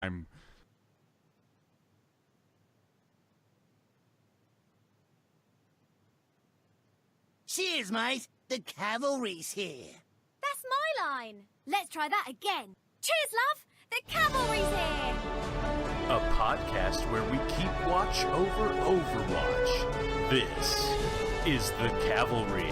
I'm Cheers, mate. The Cavalry's here. That's my line. Let's try that again. Cheers, love. The Cavalry's here. a podcast where we keep watch over Overwatch. This is the Cavalry.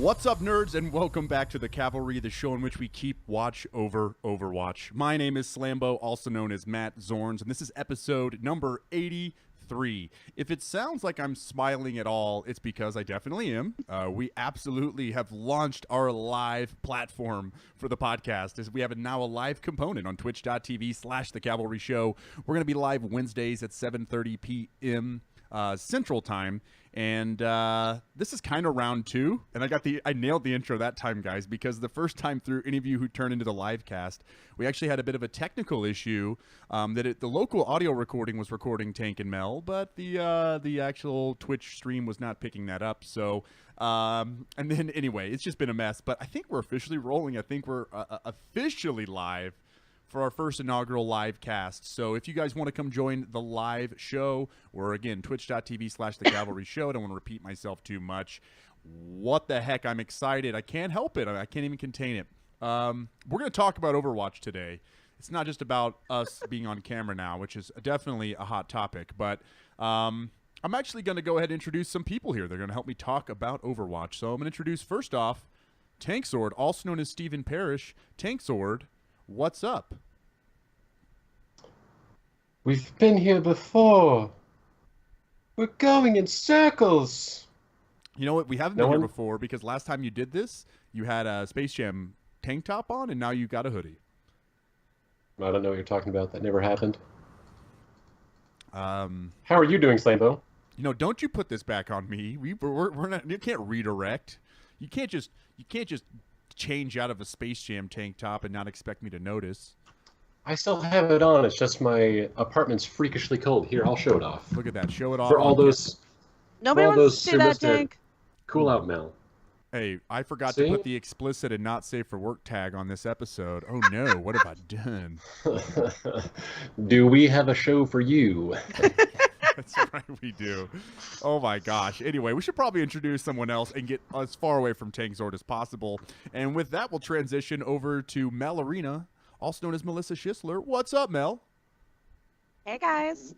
What's up, nerds, and welcome back to the Cavalry, the show in which we keep watch over Overwatch. My name is Slambo, also known as Matt Zorns, and this is episode number 83. If it sounds like I'm smiling at all, it's because I definitely am. We absolutely have launched our live platform for the podcast, as we have now a live component on twitch.tv/The Cavalry Show. We're going to be live Wednesdays at 7:30 p.m. Central Time. And this is kind of round two, and I nailed the intro that time, guys, because the first time through, any of you who turned into the live cast, we actually had a bit of a technical issue the local audio recording was recording Tank and Mel, but the actual Twitch stream was not picking that up. So and then anyway, it's just been a mess. But I think we're officially rolling. I think we're officially live for our first inaugural live cast. So if you guys want to come join the live show, or again, twitch.tv/The Cavalry Show. I don't want to repeat myself too much. What the heck? I'm excited. I can't help it. I can't even contain it. We're going to talk about Overwatch today. It's not just about us being on camera now, which is definitely a hot topic, but I'm actually going to go ahead and introduce some people here. They're going to help me talk about Overwatch. So I'm going to introduce, first off, Tank Sword, also known as Stephen Parrish. Tank Sword, what's up? We've been here before. We're going in circles. You know what? We haven't been here before because last time you did this, you had a Space Jam tank top on, and now you got a hoodie. I don't know what you're talking about. That never happened. How are you doing, Slambo? You know, don't you put this back on me. We're not. You can't redirect. You can't just change out of a Space Jam tank top and not expect me to notice. I still have it on. It's just my apartment's freakishly cold. Here, I'll show it off. Look at that. Show it off. For all those. Nobody wants to see that, Tank. Cool out, Mel. Hey, I forgot to put the explicit and not safe for work tag on this episode. Oh no, what have I done? Do we have a show for you? That's right, we do. Oh my gosh. Anyway, we should probably introduce someone else and get as far away from Tank Zord as possible. And with that, we'll transition over to Mel Arena, also known as Melissa Schisler. What's up, Mel? Hey guys,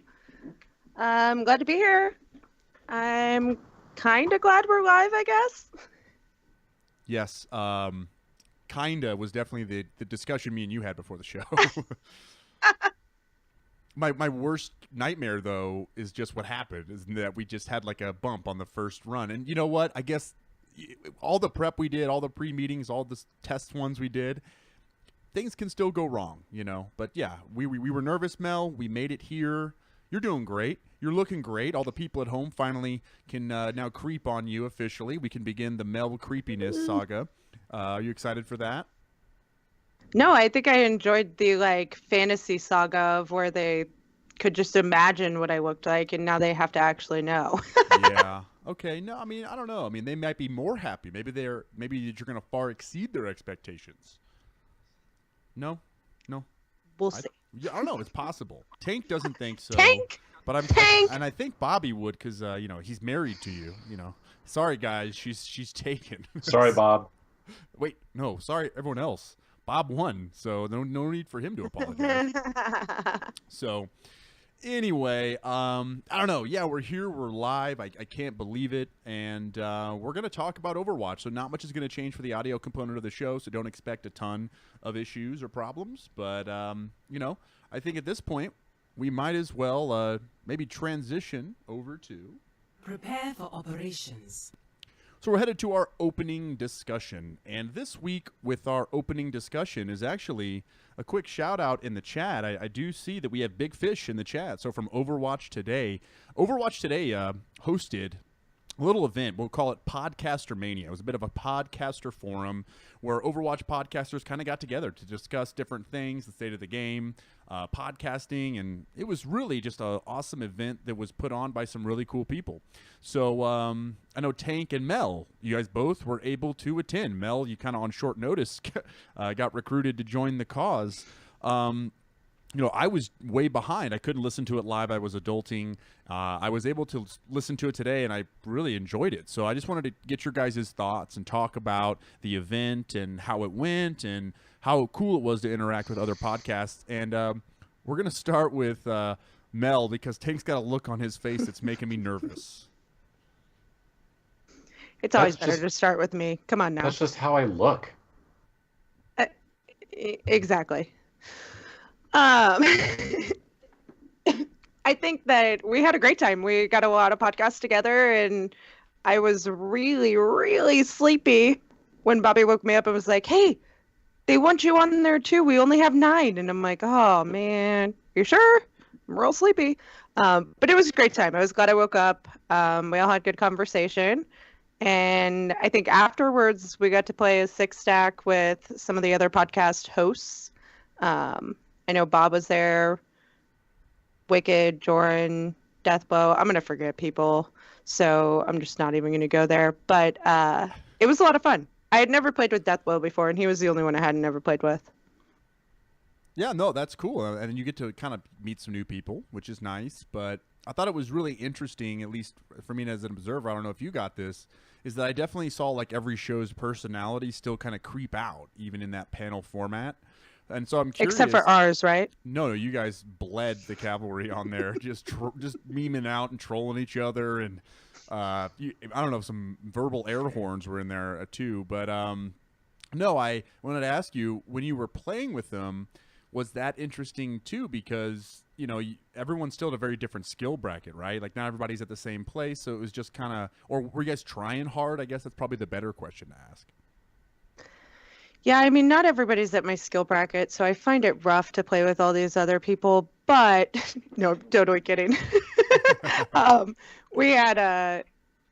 I'm glad to be here. I'm kind of glad we're live, I guess. Yes, kinda was definitely the discussion me and you had before the show. My worst nightmare, though, is just what happened, is that we just had like a bump on the first run. And you know what? I guess all the prep we did, all the pre-meetings, all the test ones we did, things can still go wrong, you know. But yeah, we were nervous, Mel. We made it here. You're doing great. You're looking great. All the people at home finally can now creep on you officially. We can begin the Mel creepiness saga. Are you excited for that? No, I think I enjoyed the fantasy saga of where they could just imagine what I looked like, and now they have to actually know. Yeah. Okay. No, I mean, I don't know. I mean, they might be more happy. Maybe you're going to far exceed their expectations. No. We'll see. I don't know. It's possible. Tank doesn't think so. Tank. But Tank! And I think Bobby would, because he's married to you. You know. Sorry, guys. She's taken. Sorry, Bob. Wait. No. Sorry, everyone else. Bob won, so no need for him to apologize. So, anyway, I don't know. Yeah, we're here. We're live. I can't believe it. And we're going to talk about Overwatch. So not much is going to change for the audio component of the show, so don't expect a ton of issues or problems. But, I think at this point, we might as well maybe transition over to... Prepare for operations. So we're headed to our opening discussion, and this week with our opening discussion is actually a quick shout out in the chat. I do see that we have Big Fish in the chat. So from Overwatch Today hosted little event. We'll call it Podcaster Mania. It was a bit of a podcaster forum where Overwatch podcasters kind of got together to discuss different things, the state of the game, podcasting, and it was really just an awesome event that was put on by some really cool people. So I know Tank and Mel, you guys both were able to attend. Mel, you kind of on short notice got recruited to join the cause. I was way behind. I couldn't listen to it live. I was adulting. I was able to listen to it today, and I really enjoyed it. So I just wanted to get your guys' thoughts and talk about the event and how it went and how cool it was to interact with other podcasts. And we're going to start with Mel because Tank's got a look on his face that's making me nervous. It's always better to start with me. Come on now. That's just how I look. Exactly. I think that we had a great time. We got a lot of podcasts together, and I was really, really sleepy when Bobby woke me up and was like, "Hey, they want you on there too. We only have 9." And I'm like, "Oh man, you sure?" I'm real sleepy. But it was a great time. I was glad I woke up. We all had good conversation. And I think afterwards we got to play a 6-stack with some of the other podcast hosts. I know Bob was there, Wicked, Joran, Deathblow. I'm going to forget people, so I'm just not even going to go there. But it was a lot of fun. I had never played with Deathblow before, and he was the only one I hadn't never played with. Yeah, no, that's cool. And you get to kind of meet some new people, which is nice. But I thought it was really interesting, at least for me as an observer. I don't know if you got this, is that I definitely saw like every show's personality still kind of creep out, even in that panel format. And so I'm curious. Except for ours, right? No, you guys bled the Cavalry on there, just memeing out and trolling each other, and I don't know, some verbal air horns were in there too. But no, I wanted to ask you, when you were playing with them, was that interesting too? Because everyone's still at a very different skill bracket, right? Like not everybody's at the same place, so it was just kind of. Or were you guys trying hard? I guess that's probably the better question to ask. Yeah, I mean, not everybody's at my skill bracket, so I find it rough to play with all these other people, but no, totally kidding. We had,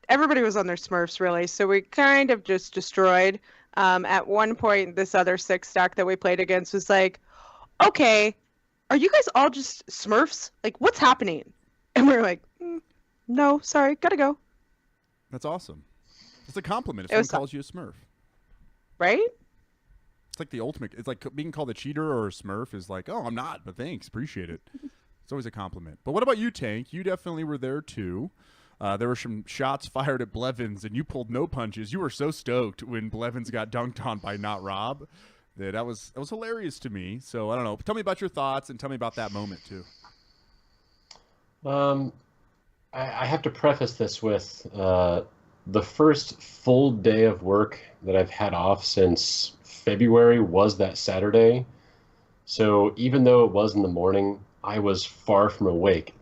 everybody was on their Smurfs, really, so we kind of just destroyed. At one point, this other 6-stack that we played against was like, "Okay, are you guys all just Smurfs? Like, what's happening?" And we were like, "No, sorry, gotta go." That's awesome. It's a compliment if someone calls you a Smurf. Right? It's like the ultimate. It's like being called a cheater or a Smurf is like, "Oh, I'm not, but thanks, appreciate it." It's always a compliment. But what about you, Tank? You definitely were there too. There were some shots fired at Blevins, and you pulled no punches. You were so stoked when Blevins got dunked on by Not Rob. That was hilarious to me. So I don't know. Tell me about your thoughts and tell me about that moment too. I have to preface this with the first full day of work that I've had off since February was that Saturday. So even though it was in the morning, I was far from awake.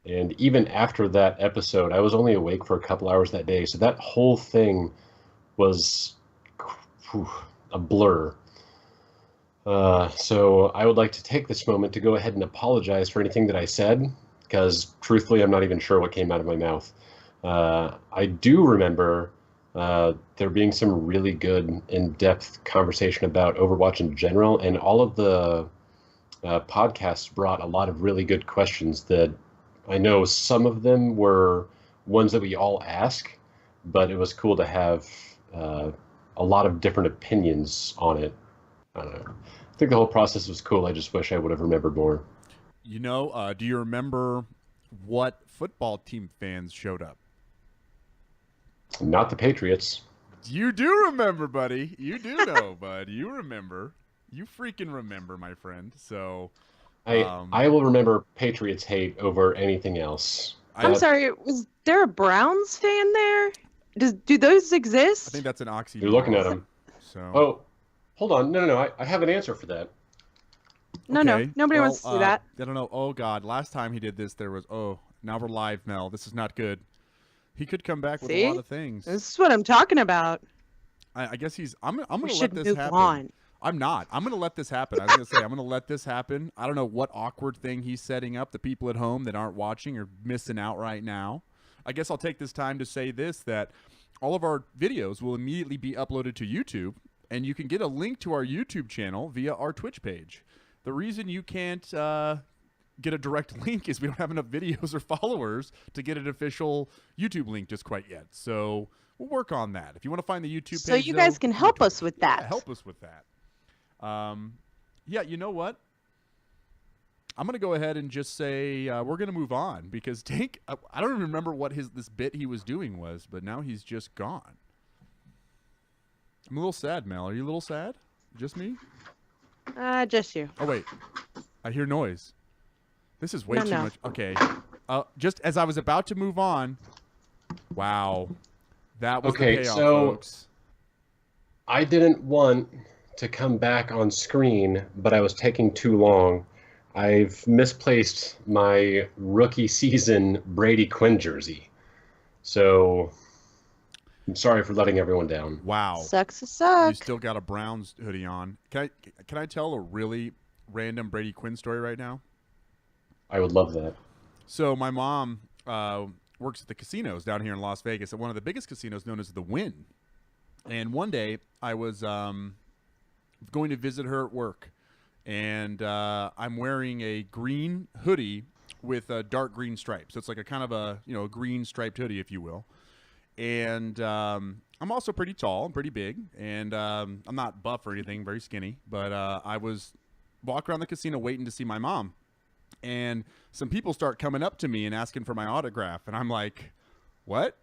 And even after that episode, I was only awake for a couple hours that day. So that whole thing was a blur. So I would like to take this moment to go ahead and apologize for anything that I said, because truthfully, I'm not even sure what came out of my mouth. I do remember there being some really good in-depth conversation about Overwatch in general, and all of the podcasts brought a lot of really good questions that I know some of them were ones that we all ask, but it was cool to have a lot of different opinions on it. I don't know. I think the whole process was cool. I just wish I would have remembered more. Do you remember what football team fans showed up? Not the Patriots. You do remember, buddy. You do know, bud. You remember. You freaking remember, my friend. So I will remember Patriots hate over anything else. I'm sorry, was there a Browns fan there? Do those exist? I think that's an oxymoron. You're looking at them. So. Oh, hold on. No. I have an answer for that. No, nobody wants to see that. I don't know. Oh, God. Last time he did this, there was, now we're live, Mel. This is not good. He could come back with a lot of things. This is what I'm talking about. I guess I'm going to let this happen. We should move on. I'm not. I'm going to let this happen. I was going to say, I'm going to let this happen. I don't know what awkward thing he's setting up. The people at home that aren't watching are missing out right now. I guess I'll take this time to say this, that all of our videos will immediately be uploaded to YouTube, and you can get a link to our YouTube channel via our Twitch page. The reason you can't get a direct link is we don't have enough videos or followers to get an official YouTube link just quite yet. So we'll work on that. If you want to find the YouTube page, So you guys can help us with that. Yeah, help us with that. Yeah, you know what? I'm going to go ahead and just say we're going to move on because Tank, I don't even remember what this bit he was doing was, but now he's just gone. I'm a little sad, Mel. Are you a little sad? Just me? Just you. Oh, wait. I hear noise. This is way too No. much. Okay. Just as I was about to move on. Wow. That was the payoff, folks. I didn't want to come back on screen, but I was taking too long. I've misplaced my rookie season Brady Quinn jersey. So I'm sorry for letting everyone down. Wow. Sucks to suck. You still got a Browns hoodie on. Can I tell a really random Brady Quinn story right now? I would love that. So my mom works at the casinos down here in Las Vegas, at one of the biggest casinos known as the Wynn. And one day I was going to visit her at work, and I'm wearing a green hoodie with a dark green stripe. So it's like a kind of a a green striped hoodie, if you will. And I'm also pretty tall and pretty big, and I'm not buff or anything, very skinny. But I was walking around the casino waiting to see my mom. And some people start coming up to me and asking for my autograph. And I'm like, what?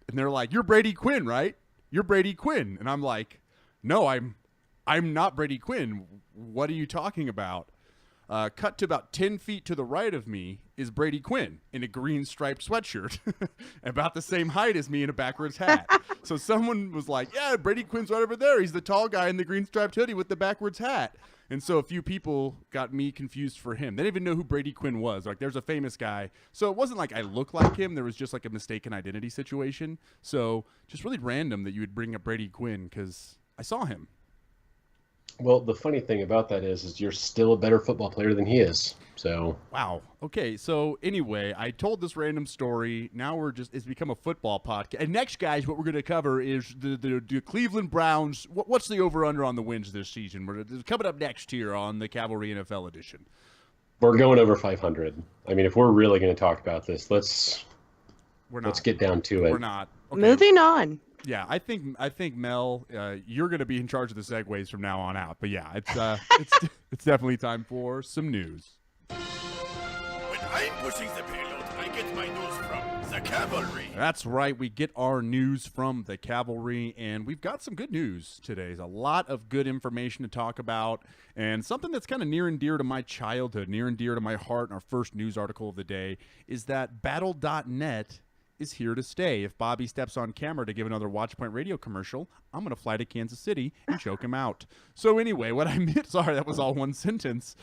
And they're like, you're Brady Quinn, right? You're Brady Quinn. And I'm like, no, I'm not Brady Quinn. What are you talking about? Cut to about 10 feet to the right of me is Brady Quinn in a green striped sweatshirt, about the same height as me in a backwards hat. So someone was like, yeah, Brady Quinn's right over there. He's the tall guy in the green striped hoodie with the backwards hat. And so a few people got me confused for him. They didn't even know who Brady Quinn was. Like, there's a famous guy. So it wasn't like I look like him. There was just like a mistaken identity situation. So just really random that you would bring up Brady Quinn because I saw him. Well, the funny thing about that is you're still a better football player than he is. So wow. Okay. So anyway, I told this random story. Now it's become a football podcast. And next, guys, what we're going to cover is the Cleveland Browns. What's the over/under on the wins this season? We're coming up next here on the Cavalry NFL edition. We're going over 500. I mean, if we're really going to talk about this, let's get down to it. We're not. Okay. Moving on. Yeah, I think Mel, you're going to be in charge of the segues from now on out. But yeah, it's definitely time for some news. When I'm pushing the payload, I get my news from the Cavalry. That's right, we get our news from the Cavalry, and we've got some good news today. There's a lot of good information to talk about, and something that's kind of near and dear to my childhood, near and dear to my heart. And our first news article of the day is that Battle.net is here to stay. If Bobby steps on camera to give another Watchpoint Radio commercial, I'm going to fly to Kansas City and choke him out. So anyway, what I meant, sorry, that was all one sentence.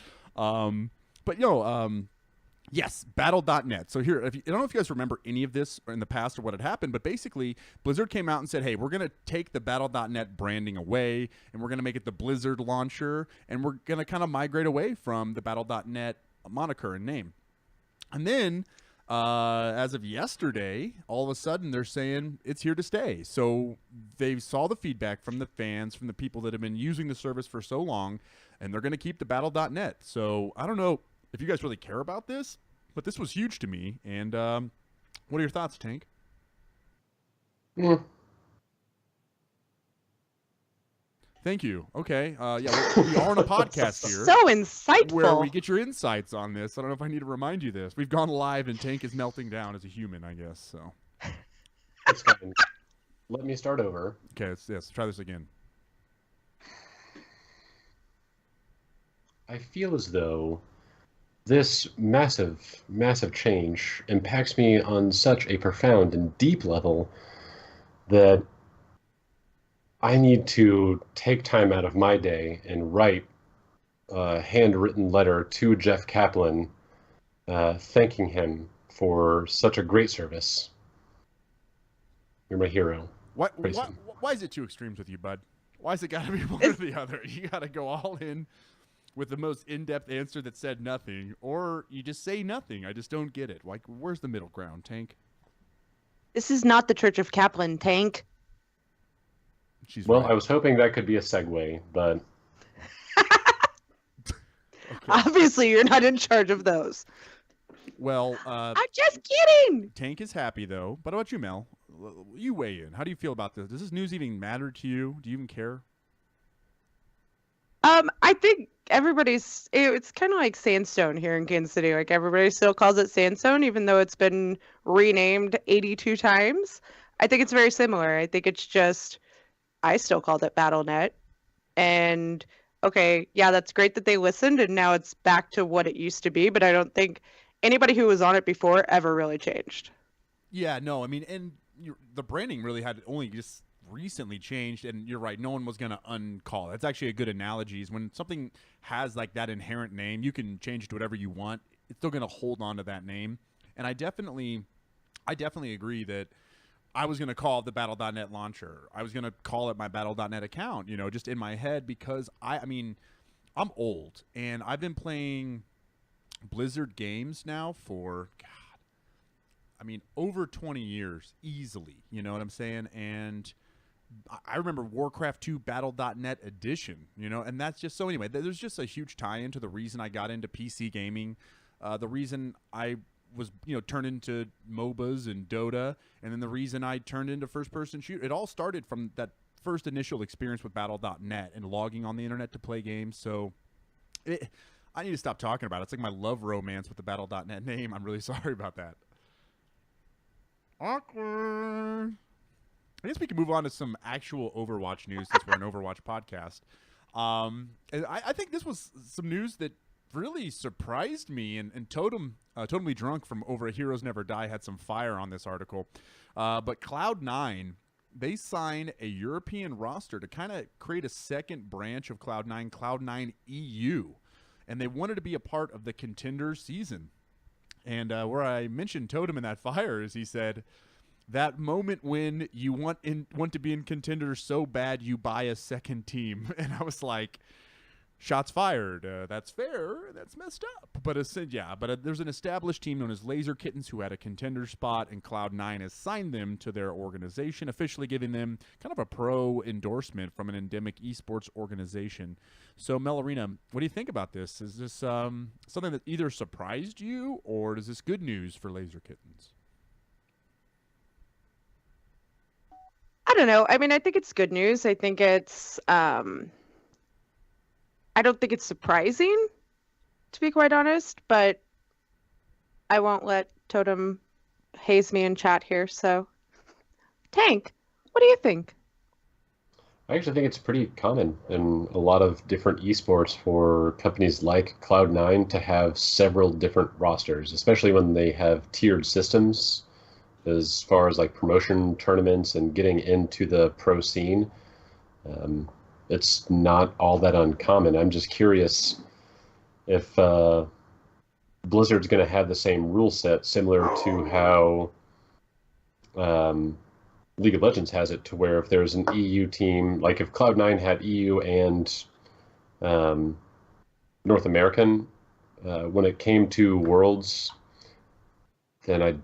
Yes, Battle.net. So here, I don't know if you guys remember any of this in the past or what had happened, but basically Blizzard came out and said, hey, we're going to take the Battle.net branding away, and we're going to make it the Blizzard launcher, and we're going to kind of migrate away from the Battle.net moniker and name. And then as of yesterday, all of a sudden they're saying it's here to stay. So they saw the feedback from the fans, from the people that have been using the service for so long, and they're going to keep the Battle.net. So I don't know if you guys really care about this, but this was huge to me. And what are your thoughts, Tank? Thank you. Okay. Yeah, we are on a podcast here. So insightful. Where we get your insights on this. I don't know if I need to remind you this. We've gone live and Tank is melting down as a human, I guess. So. It's fine. Let me start over. Okay, let's try this again. I feel as though this massive, massive change impacts me on such a profound and deep level that I need to take time out of my day and write a handwritten letter to Jeff Kaplan thanking him for such a great service. You're my hero. Why is it two extremes with you, bud? Why is it got to be one or the other? You got to go all in with the most in-depth answer that said nothing, or you just say nothing. I just don't get it. Like, where's the middle ground, Tank? This is not the Church of Kaplan, Tank. She's Well, right. I was hoping that could be a segue, but Okay. Obviously, you're not in charge of those. Well, I'm just kidding. Tank is happy though. But how about you, Mel? You weigh in. How do you feel about this? Does this news even matter to you? Do you even care? I think it's kind of like Sandstone here in Kansas City. Like everybody still calls it Sandstone, even though it's been renamed 82 times. I think it's very similar. I think it's just, I still called it BattleNet. And okay, yeah, that's great that they listened and now it's back to what it used to be, but I don't think anybody who was on it before ever really changed. Yeah, no, I mean, and the branding really had only just recently changed, and you're right, no one was going to uncall. That's actually a good analogy. Is when something has like that inherent name, you can change it to whatever you want. It's still going to hold on to that name. And I definitely agree that I was going to call it the Battle.net launcher. I was going to call it my Battle.net account, just in my head, because I mean, I'm old, and I've been playing Blizzard games now for, over 20 years easily. You know what I'm saying? And I remember Warcraft 2 Battle.net edition, and that's just so anyway, there's just a huge tie into the reason I got into PC gaming, the reason I was, turned into MOBAs and Dota, and then the reason I turned into first-person shooter. It all started from that first initial experience with Battle.net and logging on the internet to play games. So I need to stop talking about it. It's like my love romance with the Battle.net name. I'm really sorry about that. Awkward. I guess we can move on to some actual Overwatch news since we're an Overwatch podcast. And I think this was some news that really surprised me, and Totally Drunk from Over at Heroes Never Die had some fire on this article. But Cloud9, they signed a European roster to kind of create a second branch of Cloud9, Cloud9 EU. And they wanted to be a part of the Contender season. And where I mentioned Totem in that fire is he said, that moment when you want to be in Contender so bad you buy a second team. And I was like, shots fired. That's fair. That's messed up. But there's an established team known as Laser Kittens who had a Contender spot, and Cloud9 has signed them to their organization, officially giving them kind of a pro endorsement from an endemic esports organization. So, Melarina, what do you think about this? Is this something that either surprised you, or is this good news for Laser Kittens? I don't know. I mean, I think it's good news. I think it's I don't think it's surprising, to be quite honest, but I won't let Totem haze me in chat here, so Tank, what do you think? I actually think it's pretty common in a lot of different esports for companies like Cloud9 to have several different rosters, especially when they have tiered systems as far as like promotion tournaments and getting into the pro scene. It's not all that uncommon. I'm just curious if Blizzard's going to have the same rule set similar to how League of Legends has it, to where if there's an EU team, like if Cloud9 had EU and North American, when it came to Worlds, then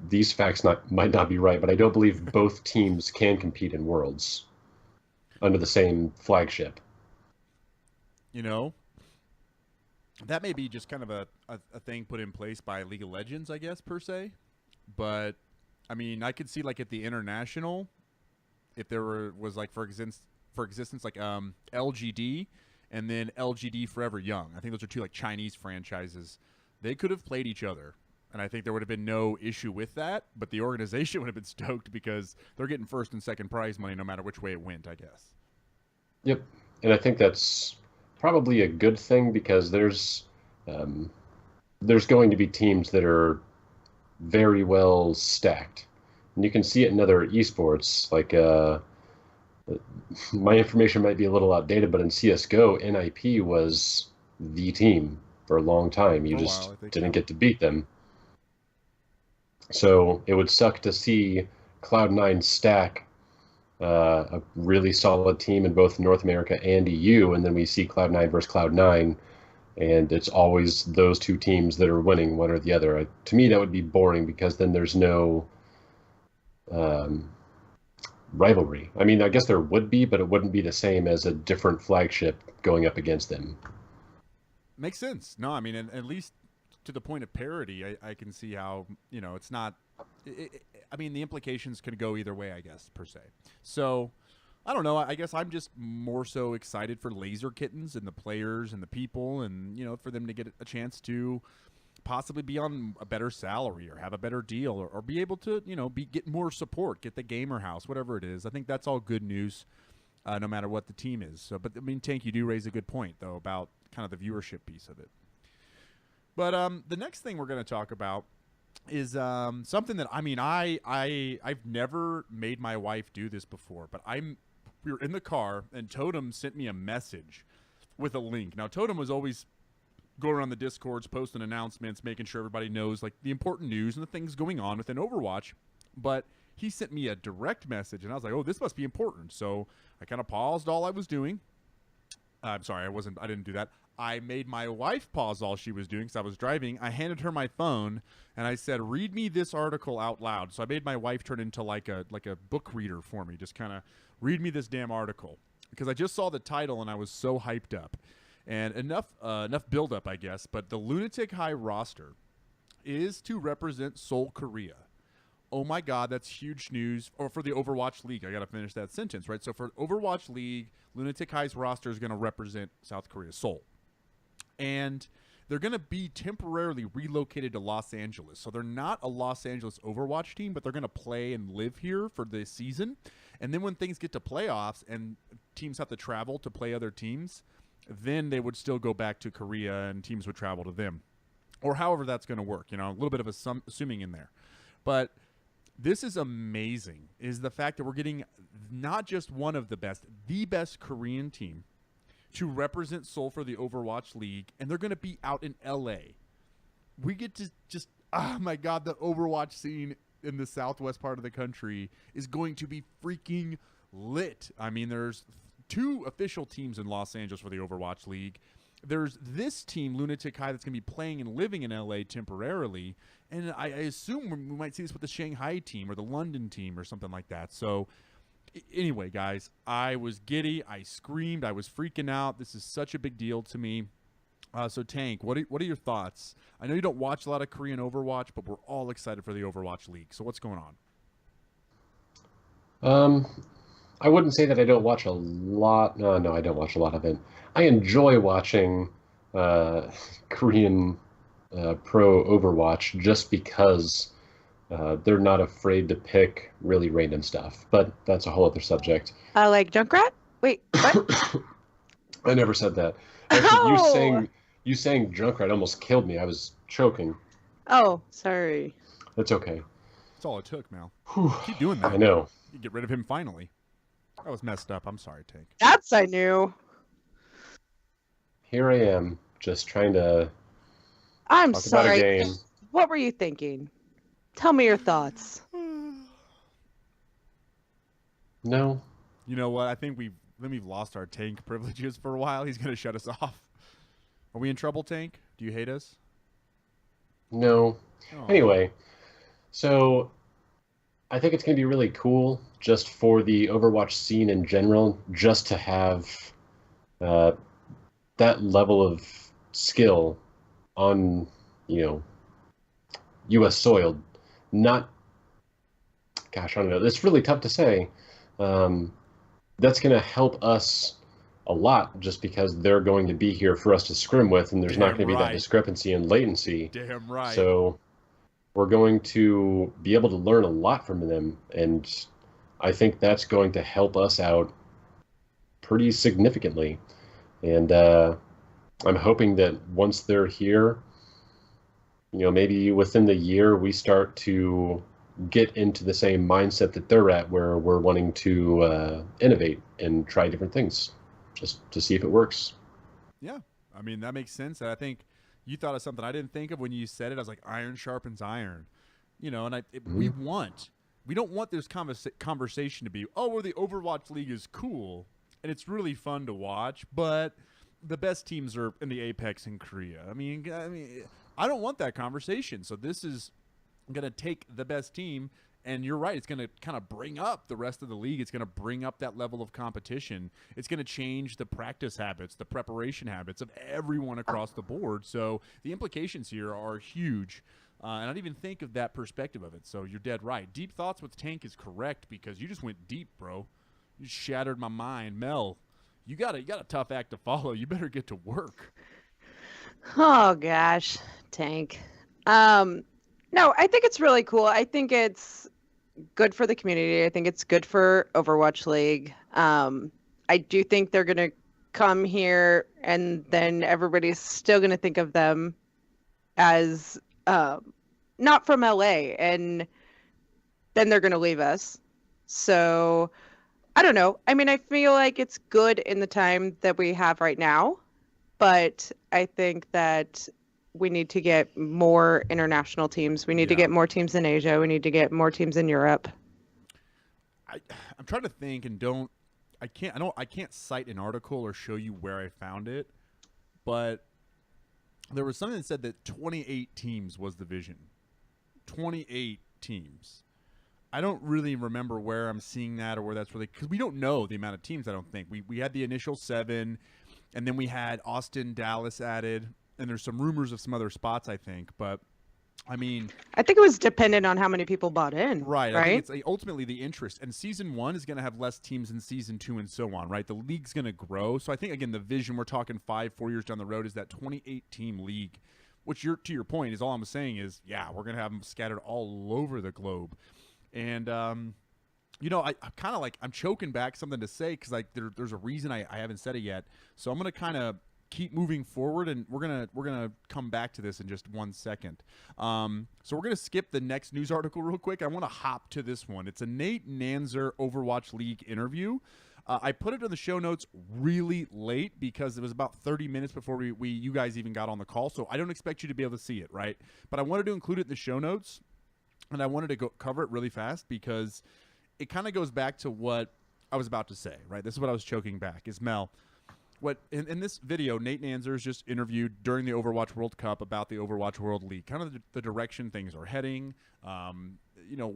these facts might not be right, but I don't believe both teams can compete in Worlds under the same flagship. That may be just kind of a thing put in place by League of Legends, I guess, per se. But, I mean, I could see, like, at the international, if there was, like, for existence, like, LGD and then LGD Forever Young. I think those are two, like, Chinese franchises. They could have played each other. And I think there would have been no issue with that, but the organization would have been stoked because they're getting first and second prize money no matter which way it went, I guess. Yep, and I think that's probably a good thing because there's going to be teams that are very well stacked, and you can see it in other esports. Like my information might be a little outdated, but in CS:GO, NIP was the team for a long time. You just didn't get to beat them. So it would suck to see Cloud9 stack a really solid team in both North America and EU, and then we see Cloud9 versus Cloud9 and it's always those two teams that are winning, one or the other. To me, that would be boring because then there's no rivalry. I mean, I guess there would be, but it wouldn't be the same as a different flagship going up against them. Makes sense. No, I mean, at least to the point of parity, I can see how, it's not. I mean, the implications can go either way, I guess, per se. So, I don't know. I guess I'm just more so excited for Laser Kittens and the players and the people, and for them to get a chance to possibly be on a better salary or have a better deal or be able to get more support, get the gamer house, whatever it is. I think that's all good news, no matter what the team is. So, but I mean, Tank, you do raise a good point though about kind of the viewership piece of it. But the next thing we're going to talk about is something that I've never made my wife do this before, but we were in the car and Totem sent me a message with a link. Now Totem was always going around the Discords, posting announcements, making sure everybody knows like the important news and the things going on within Overwatch. But he sent me a direct message and I was like, oh, this must be important. So I kind of paused all I was doing. I'm sorry, I didn't do that. I made my wife pause all she was doing because I was driving. I handed her my phone and I said, read me this article out loud. So I made my wife turn into like a book reader for me, just kind of read me this damn article because I just saw the title and I was so hyped up. And enough build up, I guess, but the Lunatic High roster is to represent Seoul, Korea. Oh my God, that's huge news. Or for the Overwatch League, I got to finish that sentence, right? So for Overwatch League, Lunatic High's roster is going to represent South Korea, Seoul. And they're going to be temporarily relocated to Los Angeles. So they're not a Los Angeles Overwatch team, but they're going to play and live here for this season. And then when things get to playoffs and teams have to travel to play other teams, then they would still go back to Korea and teams would travel to them. Or however that's going to work. A little bit of assuming in there. But this is amazing, is the fact that we're getting not just one of the best Korean team to represent Seoul for the Overwatch League, and they're going to be out in LA. We get to just, oh my God, the Overwatch scene in the southwest part of the country is going to be freaking lit. I mean, there's 2 official teams in Los Angeles for the Overwatch League. There's this team, Lunatic High, that's going to be playing and living in LA temporarily, and I assume we might see this with the Shanghai team or the London team or something like that. So anyway, guys, I was giddy. I screamed. I was freaking out. This is such a big deal to me. So, Tank, what are your thoughts? I know you don't watch a lot of Korean Overwatch, but we're all excited for the Overwatch League. So what's going on? I wouldn't say that I don't watch a lot. No, I don't watch a lot of it. I enjoy watching Korean pro Overwatch just because they're not afraid to pick really random stuff. But that's a whole other subject. Like Junkrat? Wait, what? I never said that. Actually, you saying Junkrat almost killed me. I was choking. Oh, sorry. That's okay. That's all it took, Mal. Keep doing that. I know. You get rid of him finally. That was messed up. I'm sorry, Tank. That's I knew. Here I am, just trying to I'm talk sorry. about a game. What were you thinking? Tell me your thoughts. No. You know what? I think we've lost our Tank privileges for a while. He's going to shut us off. Are we in trouble, Tank? Do you hate us? No. Oh. Anyway, so I think it's going to be really cool just for the Overwatch scene in general, just to have that level of skill on, U.S. soil. Not, gosh, I don't know. It's really tough to say. That's going to help us a lot just because they're going to be here for us to scrim with, and there's not going to be that discrepancy in latency. Damn right. So we're going to be able to learn a lot from them, and I think that's going to help us out pretty significantly. And I'm hoping that once they're here, maybe within the year we start to get into the same mindset that they're at, where we're wanting to innovate and try different things just to see if it works. Yeah, I mean, that makes sense. And I think you thought of something I didn't think of when you said it. I was like, iron sharpens iron, and we don't want this conversation to be, oh, well, the Overwatch League is cool and it's really fun to watch, but the best teams are in the Apex in Korea. I mean, I don't want that conversation. So this is going to take the best team, and you're right. It's going to kind of bring up the rest of the league. It's going to bring up that level of competition. It's going to change the practice habits, the preparation habits of everyone across the board. So the implications here are huge. And I didn't even think of that perspective of it. So you're dead right. Deep Thoughts with Tank is correct because you just went deep, bro. You shattered my mind. Mel, you got a tough act to follow. You better get to work. Oh gosh, Tank. No, I think it's really cool. I think it's good for the community. I think it's good for Overwatch League. I do think they're gonna come here and then everybody's still gonna think of them as not from LA, and then they're gonna leave us. So I don't know. I mean, I feel like it's good in the time that we have right now, but I think that we need to get more international teams. We need to get more teams in Asia. We need to get more teams in Europe. I'm trying to think and I can't cite an article or show you where I found it, but there was something that said that 28 teams was the vision. 28 teams. I don't really remember where I'm seeing that or where that's really, because we don't know the amount of teams. I don't think we had the initial 7, and then we had Austin, Dallas added, and there's some rumors of some other spots, I think. But I mean, I think it was dependent on how many people bought in. Right. I think it's ultimately the interest. And season 1 is going to have less teams than season 2 and so on, right? The league's going to grow. So I think, again, the vision, we're talking 4 years down the road, is that 28-team league, which to your point is all I'm saying is, yeah, we're going to have them scattered all over the globe. And, you know, I kind of like, I'm choking back something to say because like there's a reason I haven't said it yet. So I'm going to kind of keep moving forward, and we're gonna come back to this in just 1 second. So we're gonna skip the next news article real quick. I want to hop to this one. It's a Nate Nanzer Overwatch League interview. I put it in the show notes really late because it was about 30 minutes before you guys even got on the call. So I don't expect you to be able to see it, right? But I wanted to include it in the show notes, and I wanted to cover it really fast because it kind of goes back to what I was about to say, right? This is what I was choking back. Is Mel. What in this video, Nate Nanzer is just interviewed during the Overwatch World Cup about the Overwatch World League, kind of the direction things are heading. You know,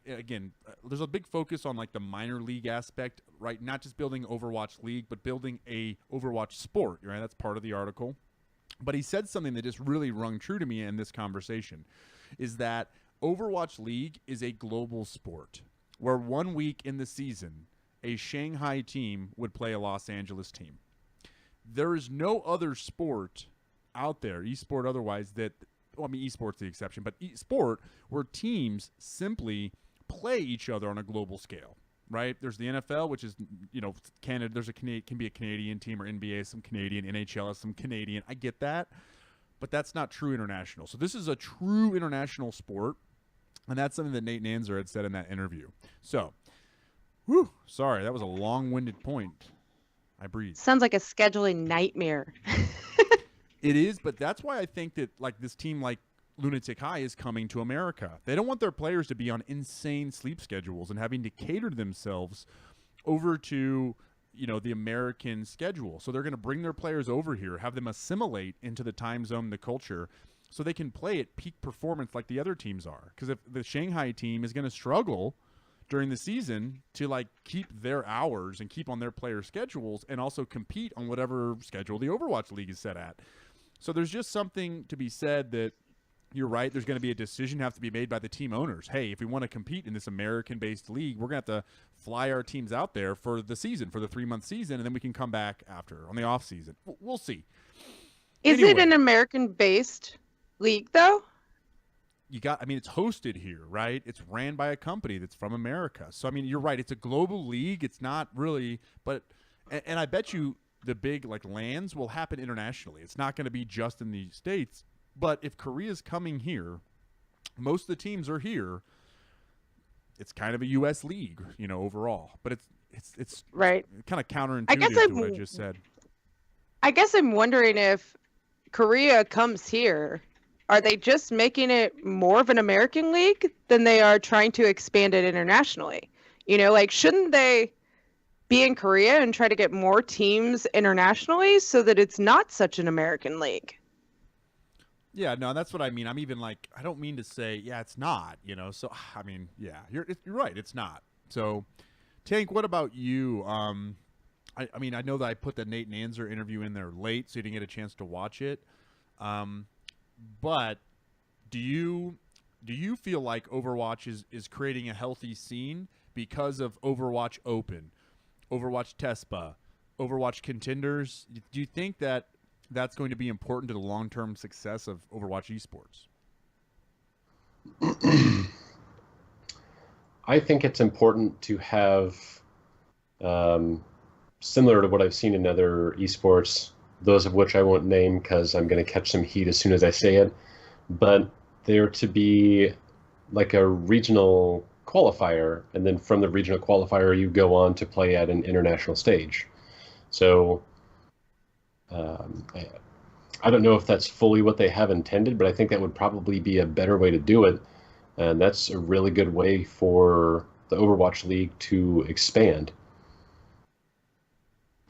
again, there's a big focus on like the minor league aspect, right? Not just building Overwatch League, but building a Overwatch sport, right? That's part of the article. But he said something that just really rung true to me in this conversation, is that Overwatch League is a global sport where 1 week in the season, a Shanghai team would play a Los Angeles team. There is no other sport out there, esport otherwise, that, well, I mean, esport's the exception, but esport where teams simply play each other on a global scale, right? There's the NFL, which is, you know, Canada. There's can be a Canadian team, or NBA, some Canadian, NHL, some Canadian. I get that, but that's not true international. So this is a true international sport, and that's something that Nate Nanzer had said in that interview. So, sorry, that was a long-winded point. I breathe. Sounds like a scheduling nightmare. It is, but that's why I think that like this team like Lunatic High is coming to America. They don't want their players to be on insane sleep schedules and having to cater themselves over to, you know, the American schedule. So they're going to bring their players over here, have them assimilate into the time zone, the culture, so they can play at peak performance like the other teams are. Because if the Shanghai team is going to struggle during the season to like keep their hours and keep on their player schedules and also compete on whatever schedule the Overwatch League is set at. So there's just something to be said that you're right. There's going to be a decision have to be made by the team owners. Hey, if we want to compete in this American-based league, we're going to have to fly our teams out there for the season, for the 3-month season, and then we can come back after on the off season. We'll see. Is it an American-based league though? I mean, it's hosted here, right? It's ran by a company that's from America. So, I mean, you're right. It's a global league. It's not really, but, and I bet you the big, like, lands will happen internationally. It's not going to be just in the States. But if Korea's coming here, most of the teams are here. It's kind of a U.S. league, you know, overall. But it's right. Kind of counterintuitive to what I just said. I guess I'm wondering if Korea comes here, are they just making it more of an American league than they are trying to expand it internationally? You know, like, shouldn't they be in Korea and try to get more teams internationally so that it's not such an American league. Yeah, no, that's what I mean. I'm even like, I don't mean to say, yeah, it's not, So, I mean, yeah, you're right. It's not. So, Tank, what about you? I mean, I know that I put the Nate Nanzer interview in there late, so you didn't get a chance to watch it. But do you feel like Overwatch is creating a healthy scene because of Overwatch Open, Overwatch TESPA, Overwatch Contenders? Do you think that that's going to be important to the long-term success of Overwatch esports? I think it's important to have, similar to what I've seen in other esports, those of which I won't name because I'm going to catch some heat as soon as I say it, but there to be like a regional qualifier, and then from the regional qualifier you go on to play at an international stage. So I don't know if that's fully what they have intended, but I think that would probably be a better way to do it. And that's a really good way for the Overwatch League to expand.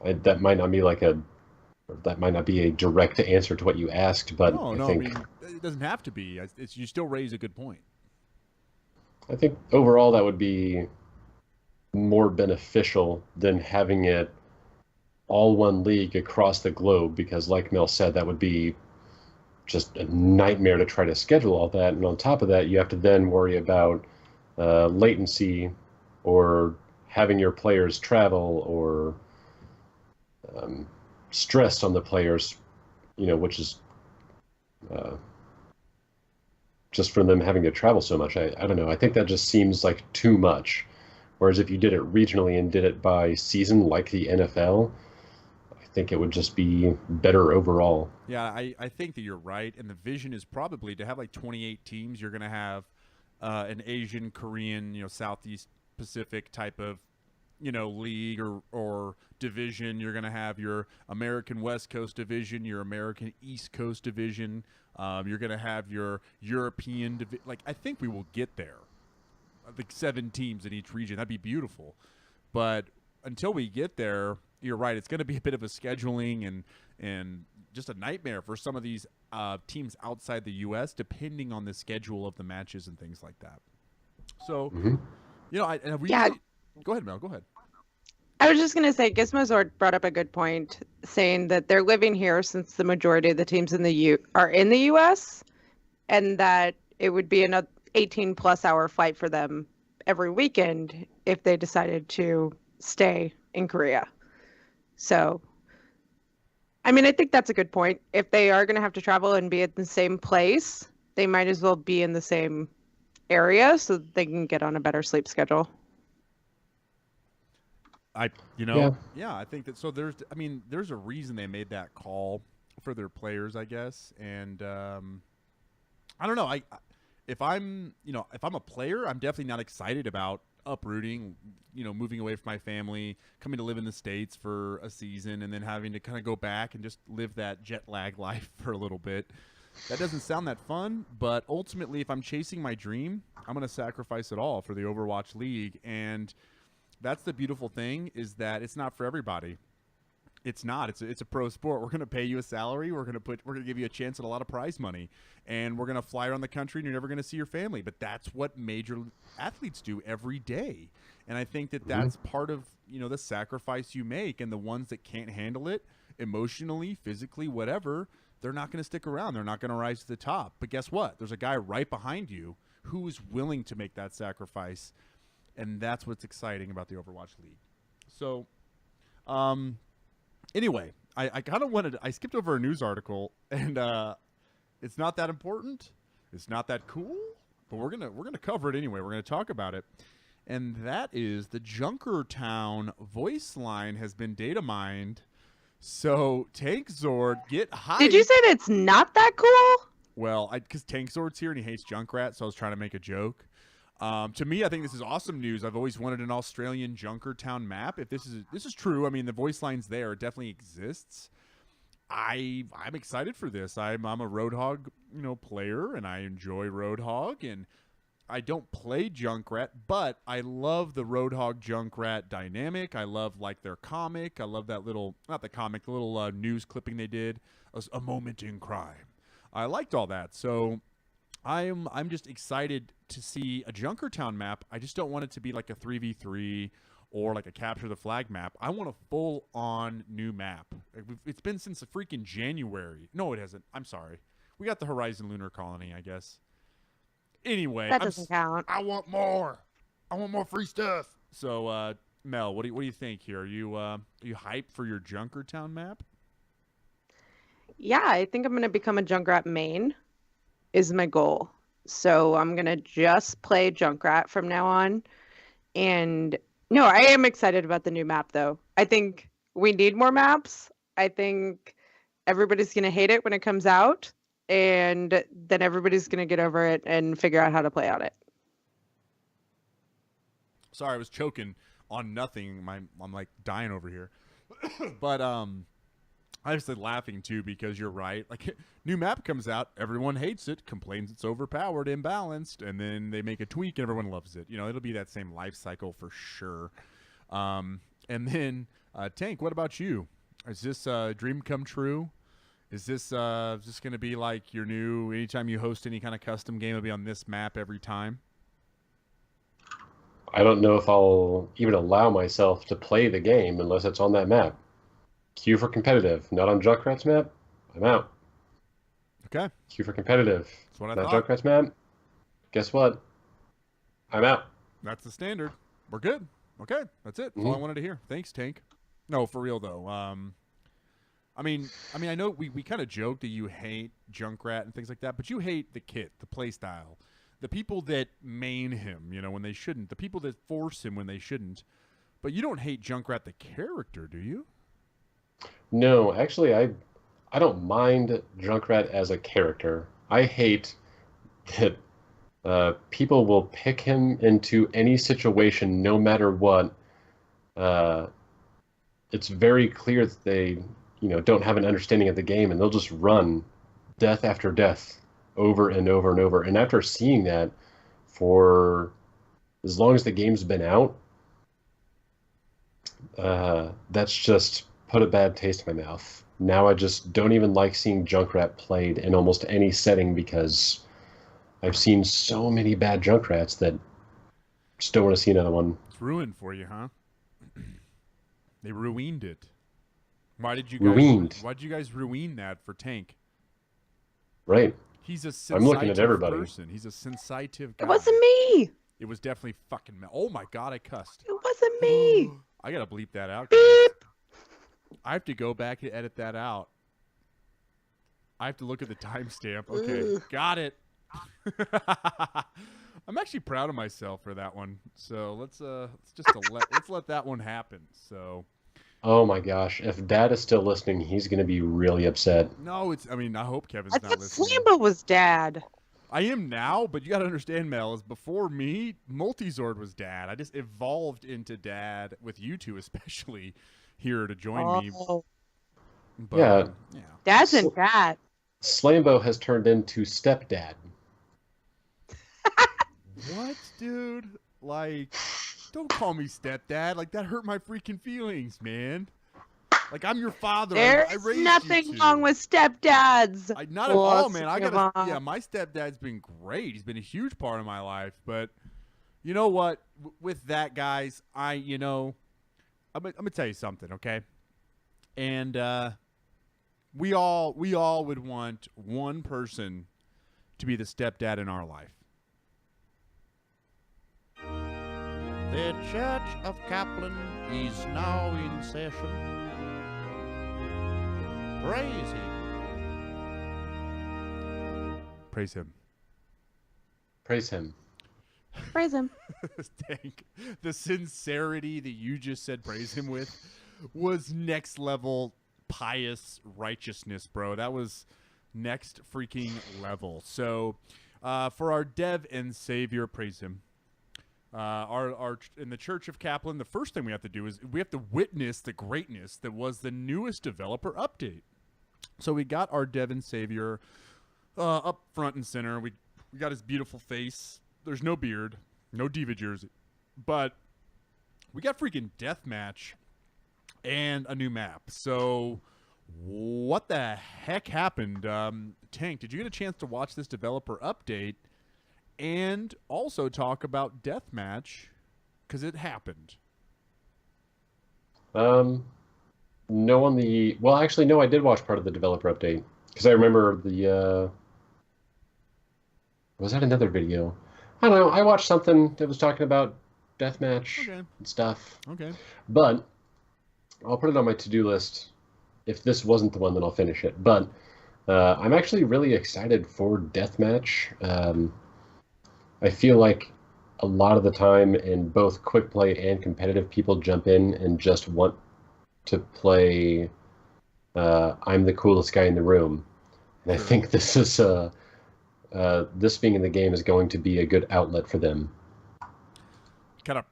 That might not be a direct answer to what you asked, but No, I think I mean, it doesn't have to be. You still raise a good point. I think overall that would be more beneficial than having it all one league across the globe, because like Mel said, that would be just a nightmare to try to schedule all that. And on top of that, you have to then worry about latency or having your players travel, or stress on the players, which is just from them having to travel so much. I don't know. I think that just seems like too much. Whereas if you did it regionally and did it by season like the NFL, I think it would just be better overall. Yeah, I think that you're right. And the vision is probably to have like 28 teams. You're going to have an Asian, Korean, Southeast Pacific type of, league or division. You're going to have your American West Coast division, your American East Coast division. You're going to have your European division. Like, I think we will get there. Like 7 teams in each region. That'd be beautiful. But until we get there, you're right. It's going to be a bit of a scheduling and just a nightmare for some of these teams outside the U.S., depending on the schedule of the matches and things like that. So, go ahead, Mel. Go ahead. I was just going to say, Gizmozord brought up a good point, saying that they're living here since the majority of the teams in the are in the U.S., and that it would be another 18-plus hour flight for them every weekend if they decided to stay in Korea. So, I mean, I think that's a good point. If they are going to have to travel and be at the same place, they might as well be in the same area so that they can get on a better sleep schedule. I think that. So there's a reason they made that call for their players, I guess. And I don't know. If I'm a player, I'm definitely not excited about uprooting, moving away from my family, coming to live in the States for a season, and then having to kind of go back and just live that jet lag life for a little bit. That doesn't sound that fun, but ultimately, if I'm chasing my dream, I'm going to sacrifice it all for the Overwatch League. And that's the beautiful thing, is that it's not for everybody. It's not. It's a pro sport. We're going to pay you a salary. We're going to give you a chance at a lot of prize money, and we're going to fly around the country, and you're never going to see your family. But that's what major athletes do every day, and I think that that's part of the sacrifice you make. And the ones that can't handle it emotionally, physically, whatever, they're not going to stick around. They're not going to rise to the top. But guess what? There's a guy right behind you who is willing to make that sacrifice, and that's what's exciting about the Overwatch League. So, anyway, I kind of I skipped over a news article, and it's not that important. It's not that cool, but we're gonna cover it anyway. We're gonna talk about it, and that is the Junkertown voice line has been data mined. So Tank Zord, get hyped. Did you say that's not that cool? Well, because Tank Zord's here and he hates Junkrat, so I was trying to make a joke. To me, I think this is awesome news. I've always wanted an Australian Junkertown map. If this is true, I mean, the voice line's there. It definitely exists. I'm excited for this. I'm a Roadhog, player, and I enjoy Roadhog, and I don't play Junkrat, but I love the Roadhog Junkrat dynamic. I love like their comic. I love that little, not the comic, the little news clipping they did, a moment in crime. I liked all that. So I'm just excited to see a Junkertown map. I just don't want it to be like a 3v3 or like a capture the flag map. I want a full on new map. It's been since the freaking January. No, it hasn't. I'm sorry. We got the Horizon Lunar Colony, I guess. Anyway, That doesn't count. I want more. I want more free stuff. So, Mel, what do you think here? Are you hyped for your Junkertown map? Yeah, I think I'm going to become a Junkrat main is my goal. So I'm going to just play Junkrat from now on. And no, I am excited about the new map, though. I think we need more maps. I think everybody's going to hate it when it comes out. And then everybody's going to get over it and figure out how to play on it. Sorry, I was choking on nothing. I'm like dying over here. But I was laughing too because you're right. Like, new map comes out, everyone hates it, complains it's overpowered, imbalanced, and then they make a tweak and everyone loves it. You know, it'll be that same life cycle for sure. And then Tank, what about you? Is this a dream come true? Is this going to be like your new, anytime you host any kind of custom game, it'll be on this map every time? I don't know if I'll even allow myself to play the game unless it's on that map. Queue for competitive, not on Junkrat's map. I'm out. Okay. Queue for competitive. That's what I that thought. Junkrat's map. Guess what? I'm out. That's the standard. We're good. Okay, that's it. That's all I wanted to hear. Thanks, Tank. No, for real though. I mean, I know we kind of joke that you hate Junkrat and things like that, but you hate the kit, the play style, the people that main him, you know, when they shouldn't, the people that force him when they shouldn't. But you don't hate Junkrat the character, do you? No, actually, I don't mind Junkrat as a character. I hate that people will pick him into any situation, no matter what. It's very clear that they, don't have an understanding of the game, and they'll just run death after death over and over and over. And after seeing that for as long as the game's been out, that's just put a bad taste in my mouth. Now I just don't even like seeing Junkrat played in almost any setting because I've seen so many bad Junkrats that just don't want to see another one. It's ruined for you, huh? They ruined it. Why did you guys ruin that for Tank? Right. He's a sensitive I'm looking at everybody. person. He's a sensitive guy. It wasn't me. It was definitely fucking Mel. Oh my god, I cussed. It wasn't me. I gotta bleep that out. Beep. I have to go back and edit that out. I have to look at the timestamp. Okay, got it. I'm actually proud of myself for that one. So let's let that one happen. So. Oh my gosh! If Dad is still listening, he's going to be really upset. No, I hope Kevin's I not thought listening. Slambo was Dad. I am now, but you got to understand, Mel, is before me, Multizord was Dad. I just evolved into Dad with you two, especially here to join me. But, yeah. Dad's in Dad. Slambo has turned into Stepdad. What, dude? Like, don't call me stepdad. Like, that hurt my freaking feelings, man. Like, I'm your father. I There's raised nothing you two. wrong with stepdads. Not at all, man. Let's Yeah, my stepdad's been great. He's been a huge part of my life. But you know what? With that, guys, I'm gonna tell you something, okay? And we all would want one person to be the stepdad in our life. The Church of Kaplan is now in session. Praise him. Praise him. Praise him. Praise him. Tank, the sincerity that you just said praise him with was next level pious righteousness, bro. That was next freaking level. So for our dev and savior, praise him. Our in the Church of Kaplan, the first thing we have to do is we have to witness the greatness that was the newest developer update. So we got our dev and savior up front and center. We got his beautiful face there's no beard, no diva jersey, but we got freaking deathmatch and a new map. So what the heck happened? Tank, did you get a chance to watch this developer update and also talk about deathmatch? Because it happened. No, well, actually, no, I did watch part of the developer update because I remember was that another video? I don't know. I watched something that was talking about deathmatch and stuff. Okay. But I'll put it on my to-do list. If this wasn't the one, then I'll finish it. But I'm actually really excited for deathmatch. I feel like a lot of the time in both quick play and competitive, people jump in and just want to play I'm the coolest guy in the room. And I think this is this being in the game is going to be a good outlet for them. Kind of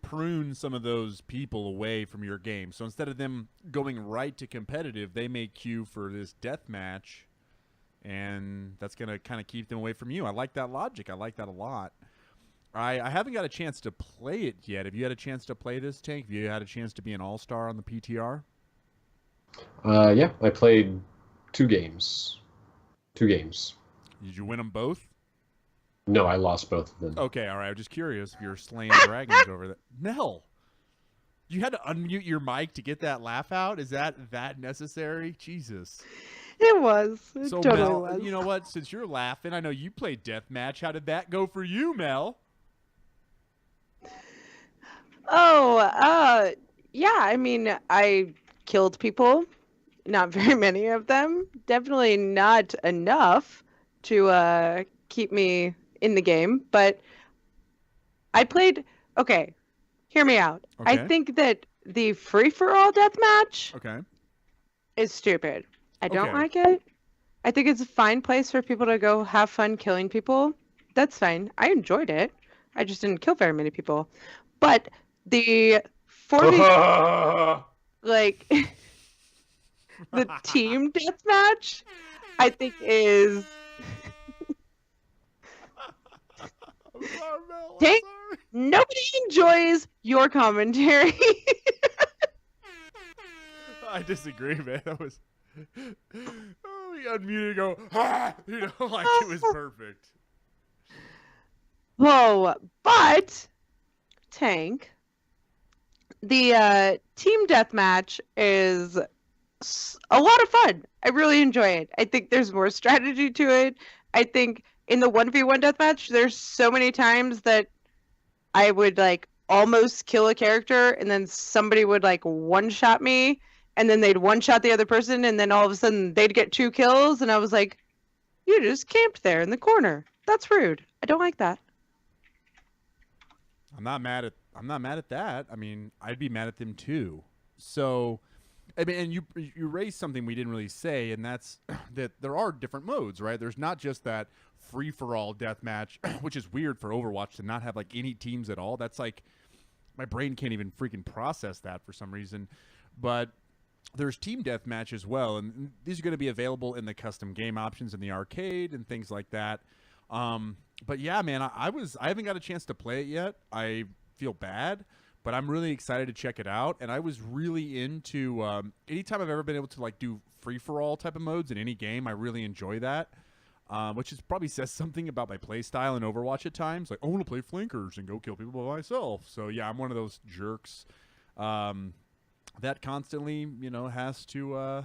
prune some of those people away from your game. So instead of them going right to competitive, they may queue for this deathmatch, and that's going to kind of keep them away from you. I like that logic. I like that a lot. I haven't got a chance to play it yet. Have you had a chance to play this, Tank? Have you had a chance to be an all-star on the PTR? Yeah, I played 2 games. 2 games. Did you win them both? No, I lost both of them. Okay, all right. I'm just curious if you're slaying dragons over there. Mel, you had to unmute your mic to get that laugh out? Is that necessary? Jesus. It was. It So, totally Mel, was. you know what? Since you're laughing, I know you played deathmatch. How did that go for you, Mel? Oh, yeah. I mean, I killed people. Not very many of them. Definitely not enough to keep me in the game. But I played. Okay, hear me out. I Okay. think that the free-for-all deathmatch Okay. is stupid. I don't Okay. like it. I think it's a fine place for people to go have fun killing people. That's fine. I enjoyed it. I just didn't kill very many people. But the 40, like, the team deathmatch, I think is I'm sorry, Mel. I'm Tank, sorry. nobody enjoys your commentary. I disagree, man. That was. Oh, he unmuted and go, ah! You know, like it was perfect. Whoa, but Tank, the team deathmatch is a lot of fun. I really enjoy it. I think there's more strategy to it. I think in the 1v1 deathmatch, there's so many times that I would like almost kill a character and then somebody would like one-shot me and then they'd one-shot the other person and then all of a sudden they'd get 2 kills and I was like, you just camped there in the corner. That's rude. I don't like that. I'm not mad at that. I mean, I'd be mad at them too. So, I mean, and you raised something we didn't really say, and that's that there are different modes, right? There's not just that free for all deathmatch, which is weird for Overwatch to not have like any teams at all. That's like my brain can't even freaking process that for some reason. But there's team deathmatch as well, and these are going to be available in the custom game options in the arcade and things like that. But yeah, man, I haven't got a chance to play it yet. I feel bad, but I'm really excited to check it out. And I was really into anytime I've ever been able to like do free for all type of modes in any game. I really enjoy that, which is probably says something about my play style in Overwatch at times. Like I want to play flankers and go kill people by myself. So yeah, I'm one of those jerks that constantly, has to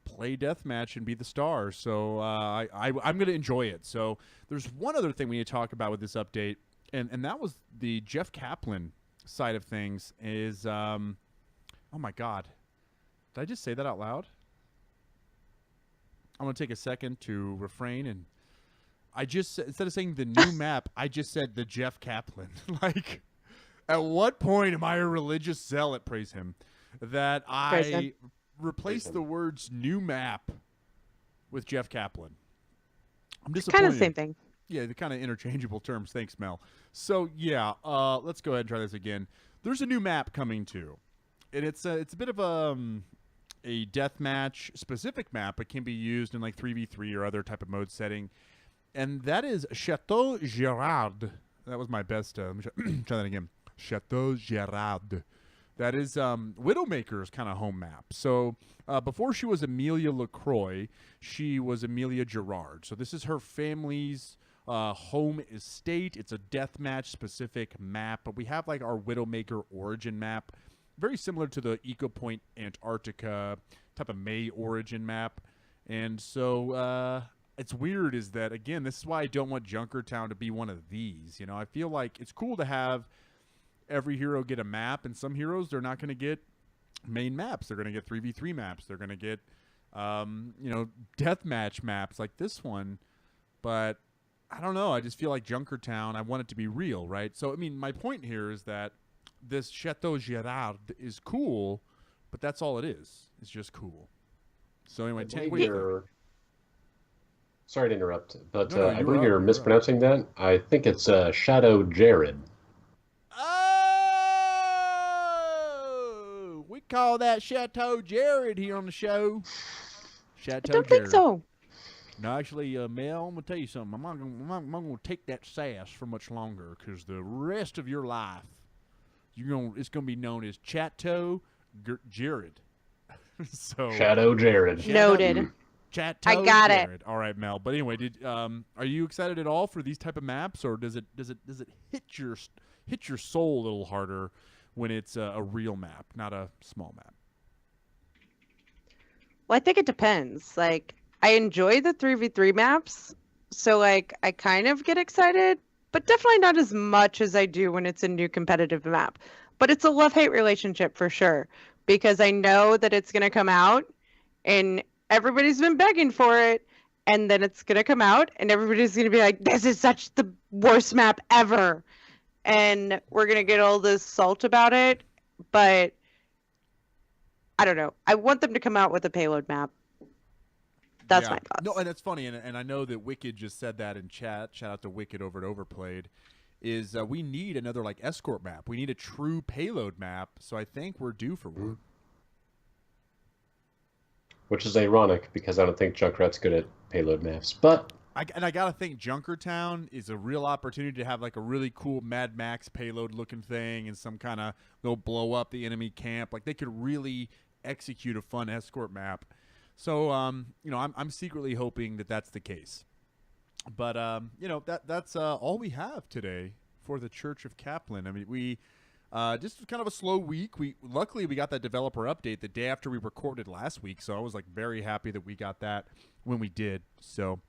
play deathmatch and be the star. So I'm going to enjoy it. So there's one other thing we need to talk about with this update, and that was the Jeff Kaplan side of things is, oh my God. Did I just say that out loud? I'm going to take a second to refrain, and I just, instead of saying the new map, I just said the Jeff Kaplan. Like, at what point am I a religious zealot, praise him, that Praise I him. replace the words new map with Jeff Kaplan? I'm It's disappointed. kind of the same thing. Yeah, the kind of interchangeable terms. Thanks, Mel. So yeah, let's go ahead and try this again. There's a new map coming too, and it's a bit of a deathmatch specific map. It can be used in like 3v3 or other type of mode setting, and that is Chateau Girard. That was my best. Let me try that again. Chateau Gerard. That is Widowmaker's kind of home map. So before she was Amelia LaCroix, she was Amelia Gerard. So this is her family's home estate. It's a deathmatch specific map, but we have like our Widowmaker origin map, very similar to the Eco Point Antarctica type of May origin map. And so it's weird is that, again, this is why I don't want Junkertown to be one of these. You know, I feel like it's cool to have every hero get a map, and some heroes, they're not going to get main maps. They're going to get 3v3 maps. They're going to get, deathmatch maps like this one. But I don't know. I just feel like Junkertown, I want it to be real, right? So, I mean, my point here is that this Chateau Gerard is cool, but that's all it is. It's just cool. So, anyway, sorry to interrupt, but No, I believe you're mispronouncing that. I think it's Shadow Jared. Oh, we call that Chateau Jared here on the show. Chateau I don't think so. No, actually, Mel, I'm going to tell you something. I'm not going to take that sass for much longer because the rest of your life, it's going to be known as Chateau Jared. So Shadow Jared. Noted. Chateau I got Jared. All right, Mel. But anyway, are you excited at all for these type of maps, or does it hit your soul a little harder when it's a real map, not a small map? Well, I think it depends. Like, I enjoy the 3v3 maps, so like I kind of get excited, but definitely not as much as I do when it's a new competitive map. But it's a love-hate relationship for sure, because I know that it's going to come out and everybody's been begging for it, and then it's going to come out and everybody's going to be like, this is such the worst map ever. And we're going to get all this salt about it, but I don't know. I want them to come out with a payload map. That's my thoughts. No, and it's funny, and I know that Wicked just said that in chat. Shout out to Wicked over at Overplayed. Is we need another like escort map. We need a true payload map. So I think we're due for one. Which is ironic because I don't think Junkrat's good at payload maps. But I gotta think Junkertown is a real opportunity to have like a really cool Mad Max payload looking thing and some kind of they'll blow up the enemy camp. Like they could really execute a fun escort map. So I'm secretly hoping that that's the case. But that's all we have today for the Church of Kaplan. I mean, we just kind of a slow week. Luckily we got that developer update the day after we recorded last week, so I was like very happy that we got that when we did. So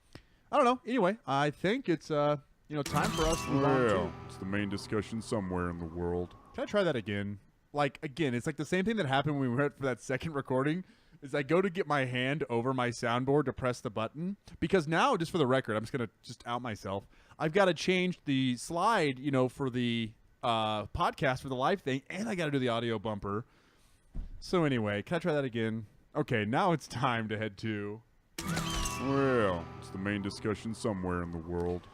I don't know. Anyway, I think it's time for us to move on to. It's the main discussion somewhere in the world. Can I try that again? It's like the same thing that happened when we went for that second recording. Is I go to get my hand over my soundboard to press the button, because now, just for the record, I'm just going to out myself. I've got to change the slide, for the podcast for the live thing, and I got to do the audio bumper. So anyway, can I try that again? Okay, now it's time to head to... Well, it's the main discussion somewhere in the world.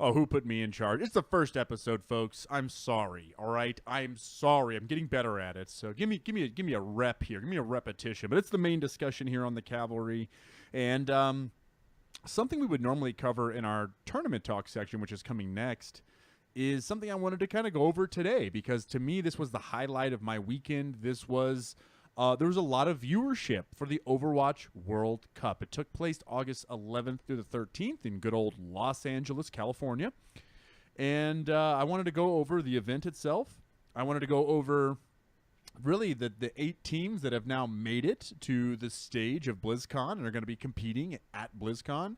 Oh, who put me in charge? It's the first episode, folks. I'm sorry. All right, I'm sorry. I'm getting better at it. So give me a rep here. Give me a repetition. But it's the main discussion here on the Cavalry, and something we would normally cover in our tournament talk section, which is coming next, is something I wanted to kind of go over today, because to me this was the highlight of my weekend. This was there was a lot of viewership for the Overwatch World Cup. It took place August 11th through the 13th in good old Los Angeles, California. And I wanted to go over the event itself. I wanted to go over really the 8 teams that have now made it to the stage of BlizzCon and are going to be competing at BlizzCon.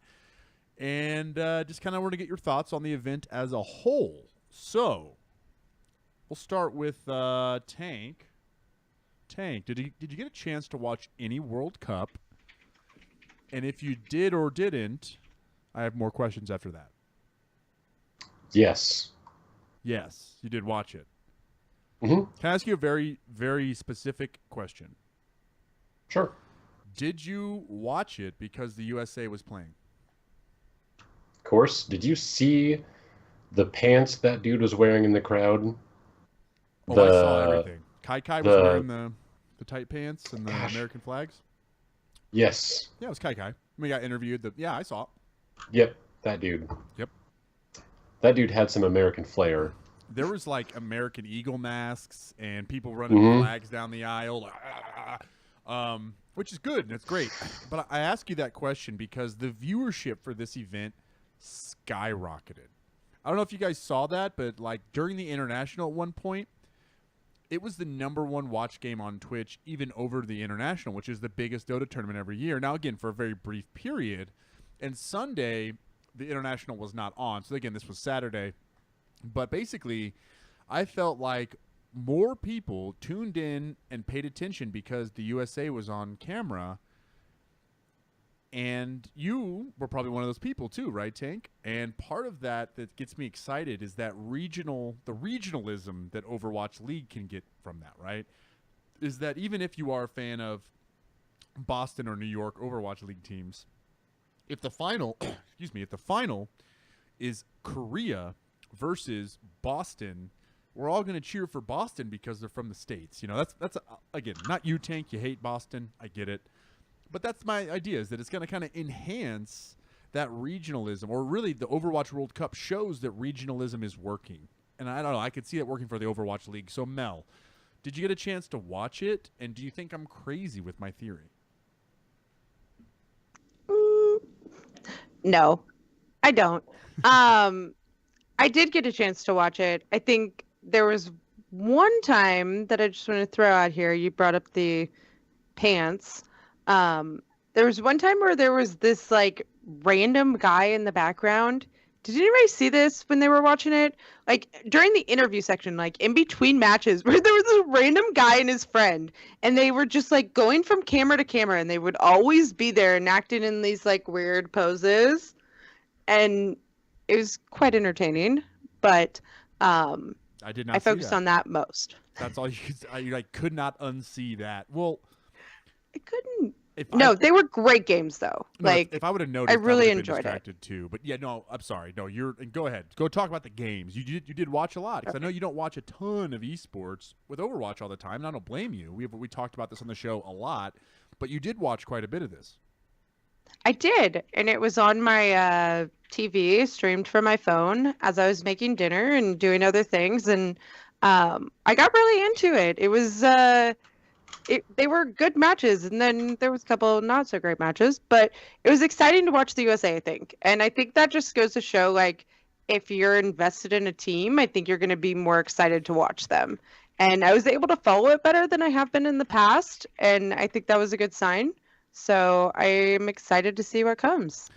And just kind of want to get your thoughts on the event as a whole. So we'll start with Tank. Tank, did you get a chance to watch any World Cup? And if you did or didn't, I have more questions after that. Yes. Yes, you did watch it. Mm-hmm. Can I ask you a very, very specific question? Sure. Did you watch it because the USA was playing? Of course. Did you see the pants that dude was wearing in the crowd? I saw everything. Kai was wearing the tight pants and the American flags? Yes. Yeah, it was Kai. We got interviewed. I saw it. Yep, that dude. Yep. That dude had some American flair. There was like American Eagle masks and people running flags down the aisle, which is good and it's great. But I ask you that question because the viewership for this event skyrocketed. I don't know if you guys saw that, but like during the international at one point, it was the #1 watch game on Twitch, even over the international, which is the biggest Dota tournament every year. Now, again, for a very brief period. And Sunday, the international was not on. So, again, this was Saturday. But basically, I felt like more people tuned in and paid attention because the USA was on camera. And you were probably one of those people too, right, Tank? And part of that gets me excited is that the regionalism that Overwatch League can get from that, right? Is that even if you are a fan of Boston or New York Overwatch League teams, if the final, if the final is Korea versus Boston, we're all going to cheer for Boston because they're from the States. You know, that's again, not you, Tank. You hate Boston. I get it. But that's my idea, is that it's going to kind of enhance that regionalism, or really the Overwatch World Cup shows that regionalism is working. And I don't know, I could see it working for the Overwatch League. So, Mel, did you get a chance to watch it? And do you think I'm crazy with my theory? No, I don't. I did get a chance to watch it. I think there was one time that I just want to throw out here. You brought up the pants. There was one time where there was this like random guy in the background. Did anybody see this when they were watching it? Like during the interview section, like in between matches, where there was this random guy and his friend, and they were just like going from camera to camera, and they would always be there and acting in these like weird poses, and it was quite entertaining. But I did not. I focused on that most. That's all you like could not unsee that. Well, I couldn't. They were great games though. No, like if I would have noticed, I really enjoyed distracted it too. But yeah, no, I'm sorry. No, go ahead. Go talk about the games. You did watch a lot because I know you don't watch a ton of esports with Overwatch all the time, and I don't blame you. We talked about this on the show a lot, but you did watch quite a bit of this. I did, and it was on my TV, streamed from my phone as I was making dinner and doing other things, and I got really into it. It was they were good matches, and then there was a couple not so great matches, but it was exciting to watch the USA, I think. And I think that just goes to show, like, if you're invested in a team, I think you're going to be more excited to watch them. And I was able to follow it better than I have been in the past, and I think that was a good sign. So I'm excited to see what comes.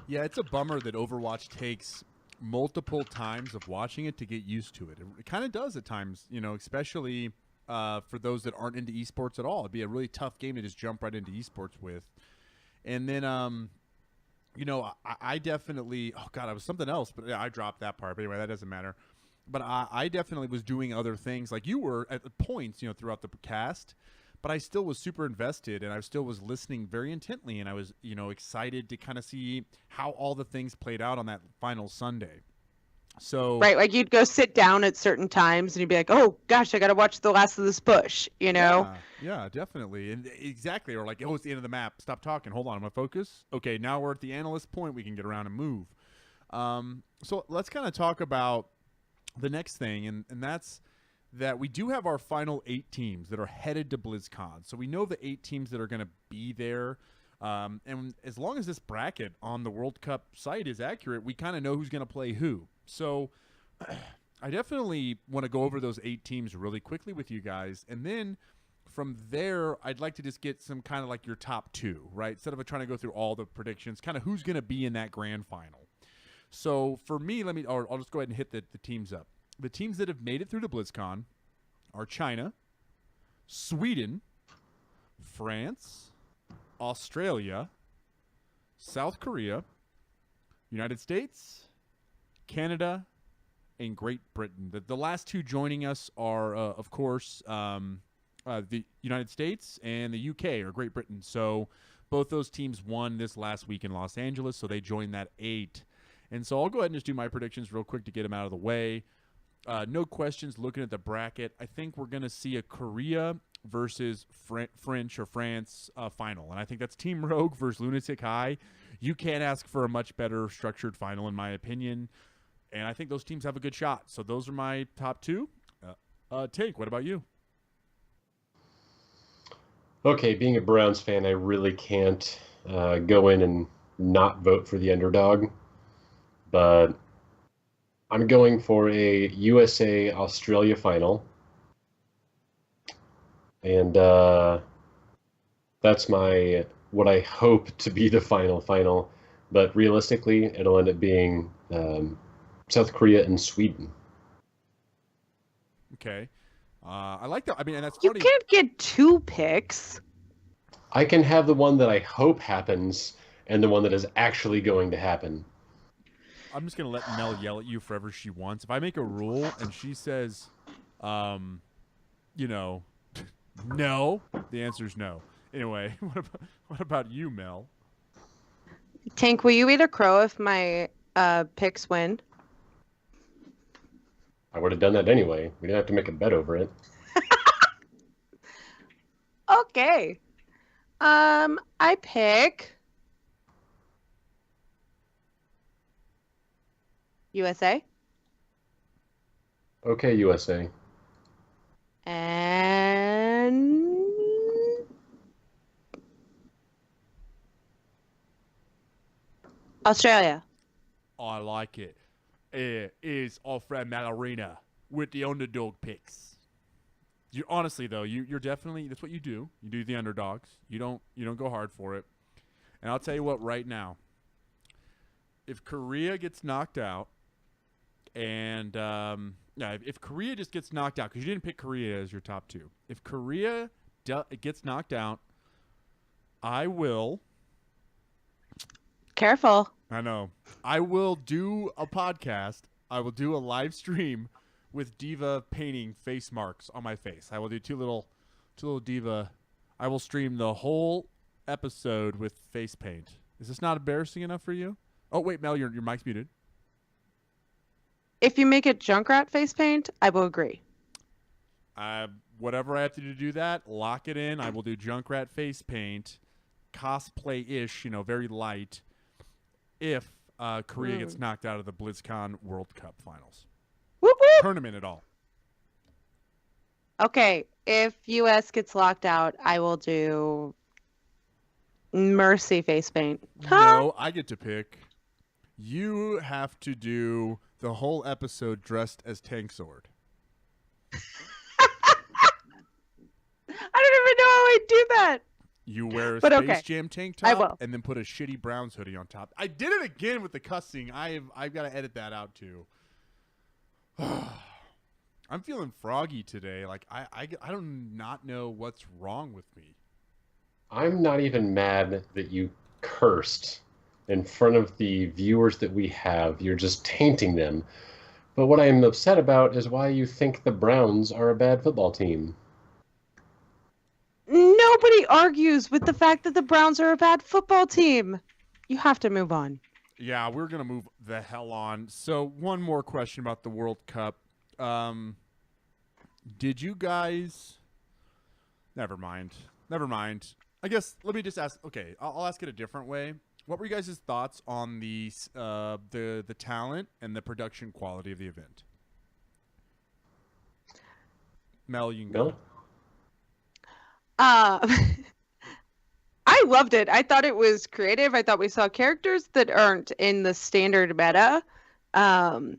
Yeah, it's a bummer that Overwatch takes multiple times of watching it to get used to it. It kind of does at times, especially for those that aren't into esports at all. It'd be a really tough game to just jump right into esports with. And then, I definitely, oh God, I was something else, but yeah, I dropped that part. But anyway, that doesn't matter. But I definitely was doing other things like you were at points, throughout the cast. But I still was super invested, and I still was listening very intently, and I was, excited to kind of see how all the things played out on that final Sunday. So right, like you'd go sit down at certain times, and you'd be like, "Oh gosh, I got to watch the last of this bush," Yeah, definitely, and exactly. Or like, oh, it's the end of the map. Stop talking. Hold on, I'm gonna focus. Okay, now we're at the analyst point. We can get around and move. So let's kind of talk about the next thing, and that's that we do have our final 8 teams that are headed to BlizzCon. So we know the 8 teams that are going to be there. And as long as this bracket on the World Cup site is accurate, we kind of know who's going to play who. So I definitely want to go over those 8 teams really quickly with you guys. And then from there, I'd like to just get some kind of like your top 2, right? Instead of trying to go through all the predictions, kind of who's going to be in that grand final. So for me, I'll just go ahead and hit the teams up. The teams that have made it through to BlizzCon are China, Sweden, France, Australia, South Korea, United States, Canada, and Great Britain. The last 2 joining us are, of course, the United States and the UK, or Great Britain. So both those teams won this last week in Los Angeles, so they joined that 8. And so I'll go ahead and just do my predictions real quick to get them out of the way. No questions looking at the bracket. I think we're going to see a Korea versus French or France final. And I think that's Team Rogue versus Lunatic High. You can't ask for a much better structured final, in my opinion. And I think those teams have a good shot. So those are my top two. Tank, what about you? Okay, being a Browns fan, I really can't go in and not vote for the underdog. But I'm going for a USA Australia final. And that's what I hope to be the final. But realistically, it'll end up being South Korea and Sweden. Okay. I like that. I mean, and that's You funny. can't get 2 picks. I can have the one that I hope happens and the one that is actually going to happen. I'm just going to let Mel yell at you forever she wants. If I make a rule and she says, no, the answer is no. Anyway, what about you, Mel? Tank, will you eat a crow if my picks win? I would have done that anyway. We didn't have to make a bet over it. Okay. I pick USA Okay, USA. and Australia. I like it. It is our friend Malarina with the underdog picks. You honestly though, you're definitely that's what you do. You do the underdogs. You don't go hard for it. And I'll tell you what, right now, if Korea gets knocked out, and if Korea just gets knocked out, because you didn't pick Korea as your top two, if Korea gets knocked out, I will. Careful. I know. I will do a podcast. I will do a live stream with Diva painting face marks on my face. I will do two little Diva. I will stream the whole episode with face paint. Is this not embarrassing enough for you? Oh wait, Mel, your mic's muted. If you make it Junkrat face paint, I will agree. Whatever I have to do to do that, lock it in. I will do Junkrat face paint, cosplay-ish, very light. If Korea gets knocked out of the BlizzCon World Cup Finals. Whoop, whoop. Tournament at all. Okay, if US gets locked out, I will do Mercy face paint. No, I get to pick. You have to do the whole episode dressed as Tank Sword. I don't even know how I do that. You wear a But Space okay, Jam tank I top will. and then put a shitty Browns hoodie on top. I did it again with the cussing. I've got to edit that out too. I'm feeling froggy today. Like I do not know what's wrong with me. I'm not even mad that you cursed in front of the viewers that we have. You're just tainting them. But what I am upset about is why you think the Browns are a bad football team. Nobody argues with the fact that the Browns are a bad football team. You have to move on. Yeah, we're going to move the hell on. So one more question about the World Cup. Did you guys... Never mind. I guess let me just ask. Okay, I'll ask it a different way. What were you guys' thoughts on the talent and the production quality of the event? Mel, you can go. No? I loved it. I thought it was creative. I thought we saw characters that aren't in the standard meta. From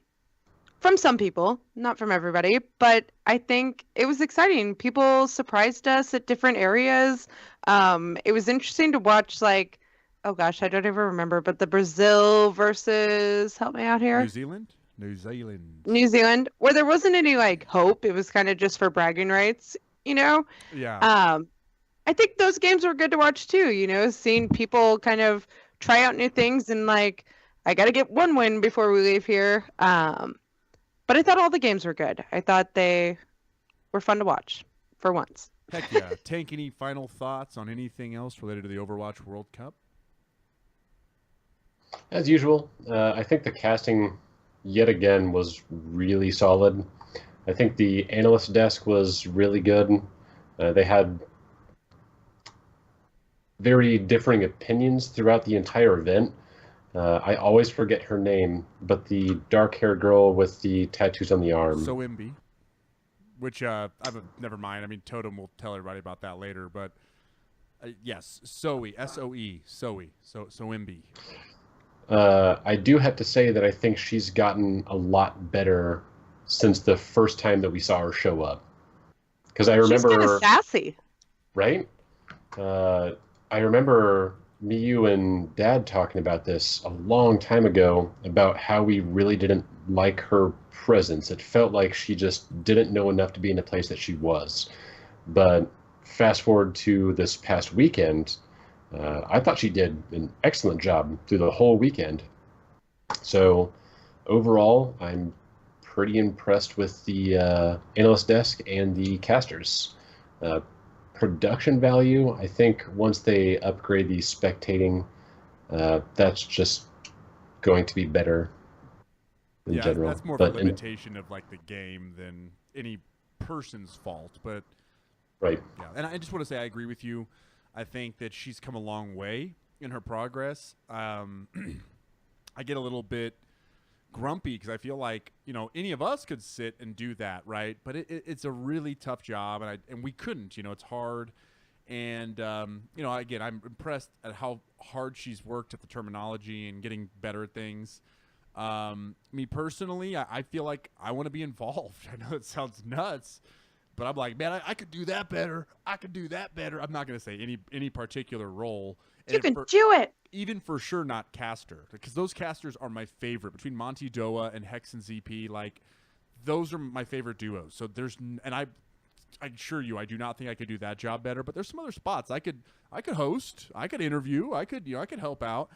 some people, not from everybody, but I think it was exciting. People surprised us at different areas. It was interesting to watch, oh gosh, I don't even remember, but the Brazil versus, help me out here. New Zealand, where there wasn't any hope. It was kind of just for bragging rights, Yeah. I think those games were good to watch too, seeing people kind of try out new things and I got to get one win before we leave here. But I thought all the games were good. I thought they were fun to watch for once. Heck yeah. Tank, any final thoughts on anything else related to the Overwatch World Cup? As usual, I think the casting yet again was really solid. I think the analyst desk was really good. They had very differing opinions throughout the entire event, I always forget her name, but the dark-haired girl with the tattoos on the arm. So Imbi, which never mind. I mean, Totem will tell everybody about that later, but yes, Soe, S-O-E, Soe, so Imbi. I do have to say that I think she's gotten a lot better since the first time that we saw her show up. Because I She's kind remember, of sassy. right? I remember me, you, and Dad talking about this a long time ago about how we really didn't like her presence. It felt like she just didn't know enough to be in the place that she was. But fast forward to this past weekend, I thought she did an excellent job through the whole weekend. So overall, I'm pretty impressed with the analyst desk and the casters. Production value, I think once they upgrade the spectating, that's just going to be better in general. That's more of a limitation of like the game than any person's fault. But right. Yeah, and I just want to say I agree with you. I think that she's come a long way in her progress. I get a little bit grumpy because I feel like any of us could sit and do that, right? But it's a really tough job, and we couldn't. It's hard, and again, I'm impressed at how hard she's worked at the terminology and getting better at things. Me personally, I feel like I want to be involved. I know it sounds nuts, but I'm like, man, I could do that better. I could do that better. I'm not going to say any particular role. You can do it. Even for sure not caster, because those casters are my favorite. Between Monty Doa and Hex and ZP, like, those are my favorite duos. So I assure you, I do not think I could do that job better, but there's some other spots. I could host, I could interview, I could help out.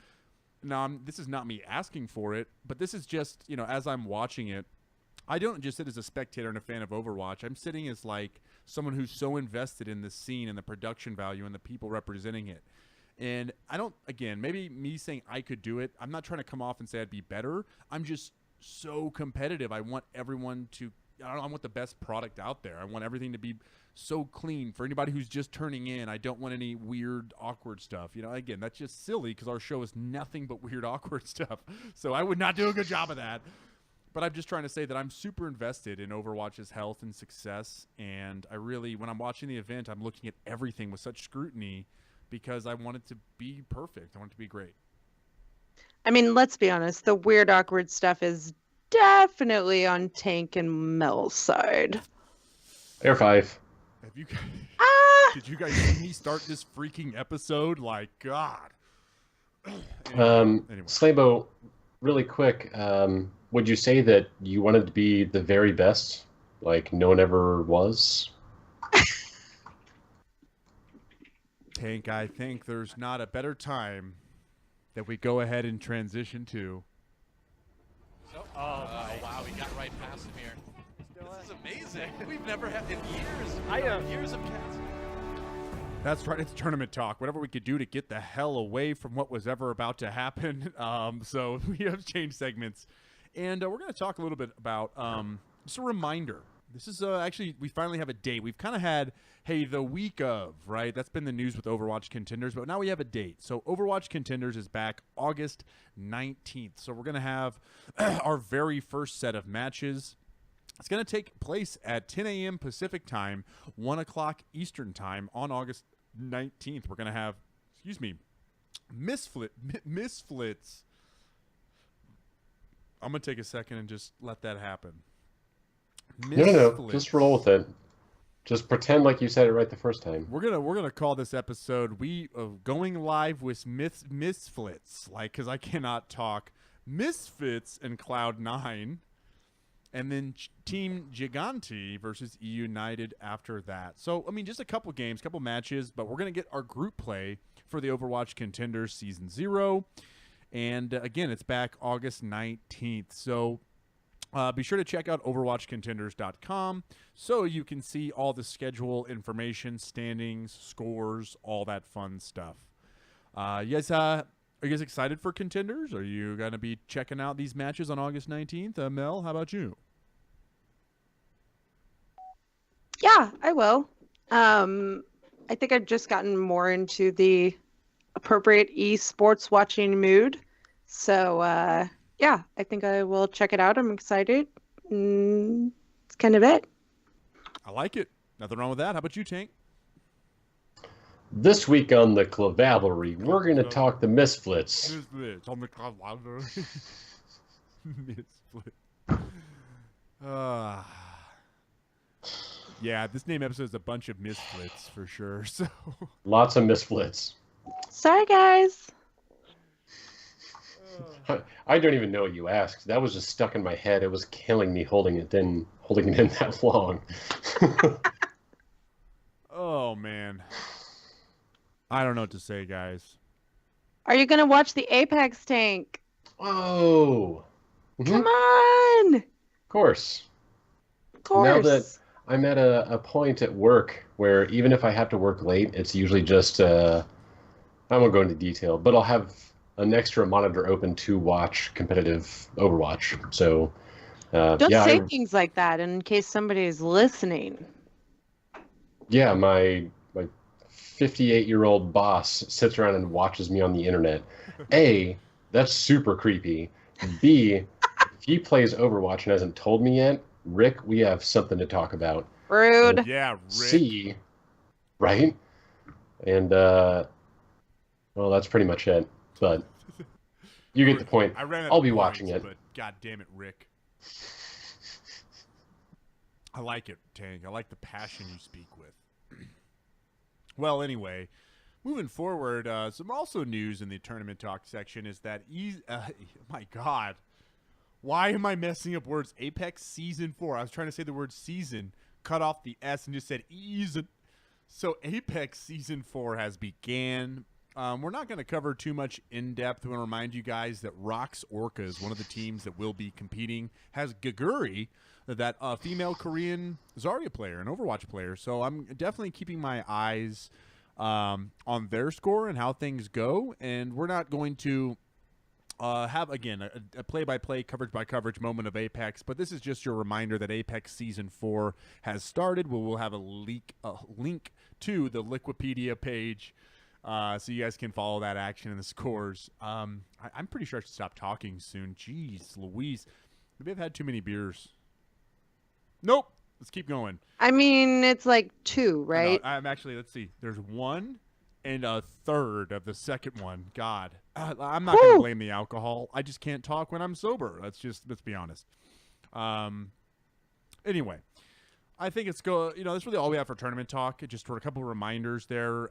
Now, this is not me asking for it, but this is just, as I'm watching it, I don't just sit as a spectator and a fan of Overwatch. I'm sitting as like someone who's so invested in the scene and the production value and the people representing it. And I don't, again, maybe me saying I could do it, I'm not trying to come off and say I'd be better. I'm just so competitive. I want everyone to, I want the best product out there. I want everything to be so clean for anybody who's just turning in. I don't want any weird, awkward stuff. Again, that's just silly because our show is nothing but weird, awkward stuff. So I would not do a good job of that. But I'm just trying to say that I'm super invested in Overwatch's health and success. And I really, when I'm watching the event, I'm looking at everything with such scrutiny because I want it to be perfect. I want it to be great. I mean, let's be honest. The weird, awkward stuff is definitely on Tank and Mel's side. Air 5. Have you guys, did you guys see me start this freaking episode? Like, God. Anyway. Slaybo, really quick, would you say that you wanted to be the very best, like no one ever was? Tank, I think there's not a better time that we go ahead and transition to. Wow, we got right past him here. This is amazing. We've never had in years. Years of cats. That's right. It's tournament talk. Whatever we could do to get the hell away from what was ever about to happen. So we have changed segments, and we're going to talk a little bit about just a reminder. This is actually, we finally have a date. We've kind of had, the week of, right? That's been the news with Overwatch Contenders, but now we have a date. So Overwatch Contenders is back August 19th. So we're going to have our very first set of matches. It's going to take place at 10 a.m. Pacific time, 1 o'clock Eastern time on August 19th. We're going to have, Misflits. I'm going to take a second and just let that happen. No. Just roll with it. Just pretend like you said it right the first time. We're gonna call this episode going live with Misflits, because I cannot talk. Misfits and Cloud9, and then Team Gigante versus E United after that. So just a couple games, couple matches, but we're gonna get our group play for the Overwatch Contenders Season 0, and again, it's back August 19th. So. Be sure to check out overwatchcontenders.com so you can see all the schedule information, standings, scores, all that fun stuff. Are you guys excited for Contenders? Are you going to be checking out these matches on August 19th? Mel, how about you? Yeah, I will. I think I've just gotten more into the appropriate esports watching mood So, yeah, I think I will check it out. I'm excited. It's kind of it. I like it. Nothing wrong with that. How about you, Tank? This week on the Cavalry, we're going to talk the Misflits. Misflits on the Cavalry. Misflits. Yeah, this name episode is a bunch of misflits for sure. So Lots of Misflits. Sorry, guys. I don't even know what you asked. That was just stuck in my head. It was killing me holding it in that long. oh man. I don't know what to say, guys. Are you going to watch the Apex Tank? Oh. Come on. Of course. Of course. Now that I'm at a point at work where even if I have to work late, it's usually just, I won't go into detail, but I'll have an extra monitor open to watch competitive Overwatch. So, Don't yeah, say things like that in case somebody is listening. yeah, my 58-year-old boss sits around and watches me on the internet. A, that's super creepy. B, if he plays Overwatch and hasn't told me yet, Rick, we have something to talk about. Rude. Yeah, Rick. C, right? And, well, that's pretty much it. But you get the point. I ran out I'll of be points, watching it. But god damn it, Rick. I like it, Tank. I like the passion you speak with. Well, anyway, moving forward, some also news in the tournament talk section is that my God, why am I messing up words? Apex Season 4. I was trying to say the word season, cut off the S, and just said season. So Apex Season 4 has began. We're not going to cover too much in depth. I want to remind you guys that Rox Orcas, one of the teams that will be competing, has Gaguri, that female Korean Zarya player, an Overwatch player. So I'm definitely keeping my eyes on their score and how things go. And we're not going to have, again, a play-by-play, coverage-by-coverage moment of Apex, but this is just your reminder that Apex Season 4 has started. We'll have a link to the Liquipedia page so you guys can follow that action and the scores. I'm pretty sure I should stop talking soon. Jeez, Louise. Maybe I've had too many beers. Nope. Let's keep going. I mean, it's like 2, right? No, I'm actually, let's see. There's 1 and a third of the second one. God. I'm not going to blame the alcohol. I just can't talk when I'm sober. Let's be honest. Anyway, I think that's really all we have for tournament talk. Just for a couple of reminders there.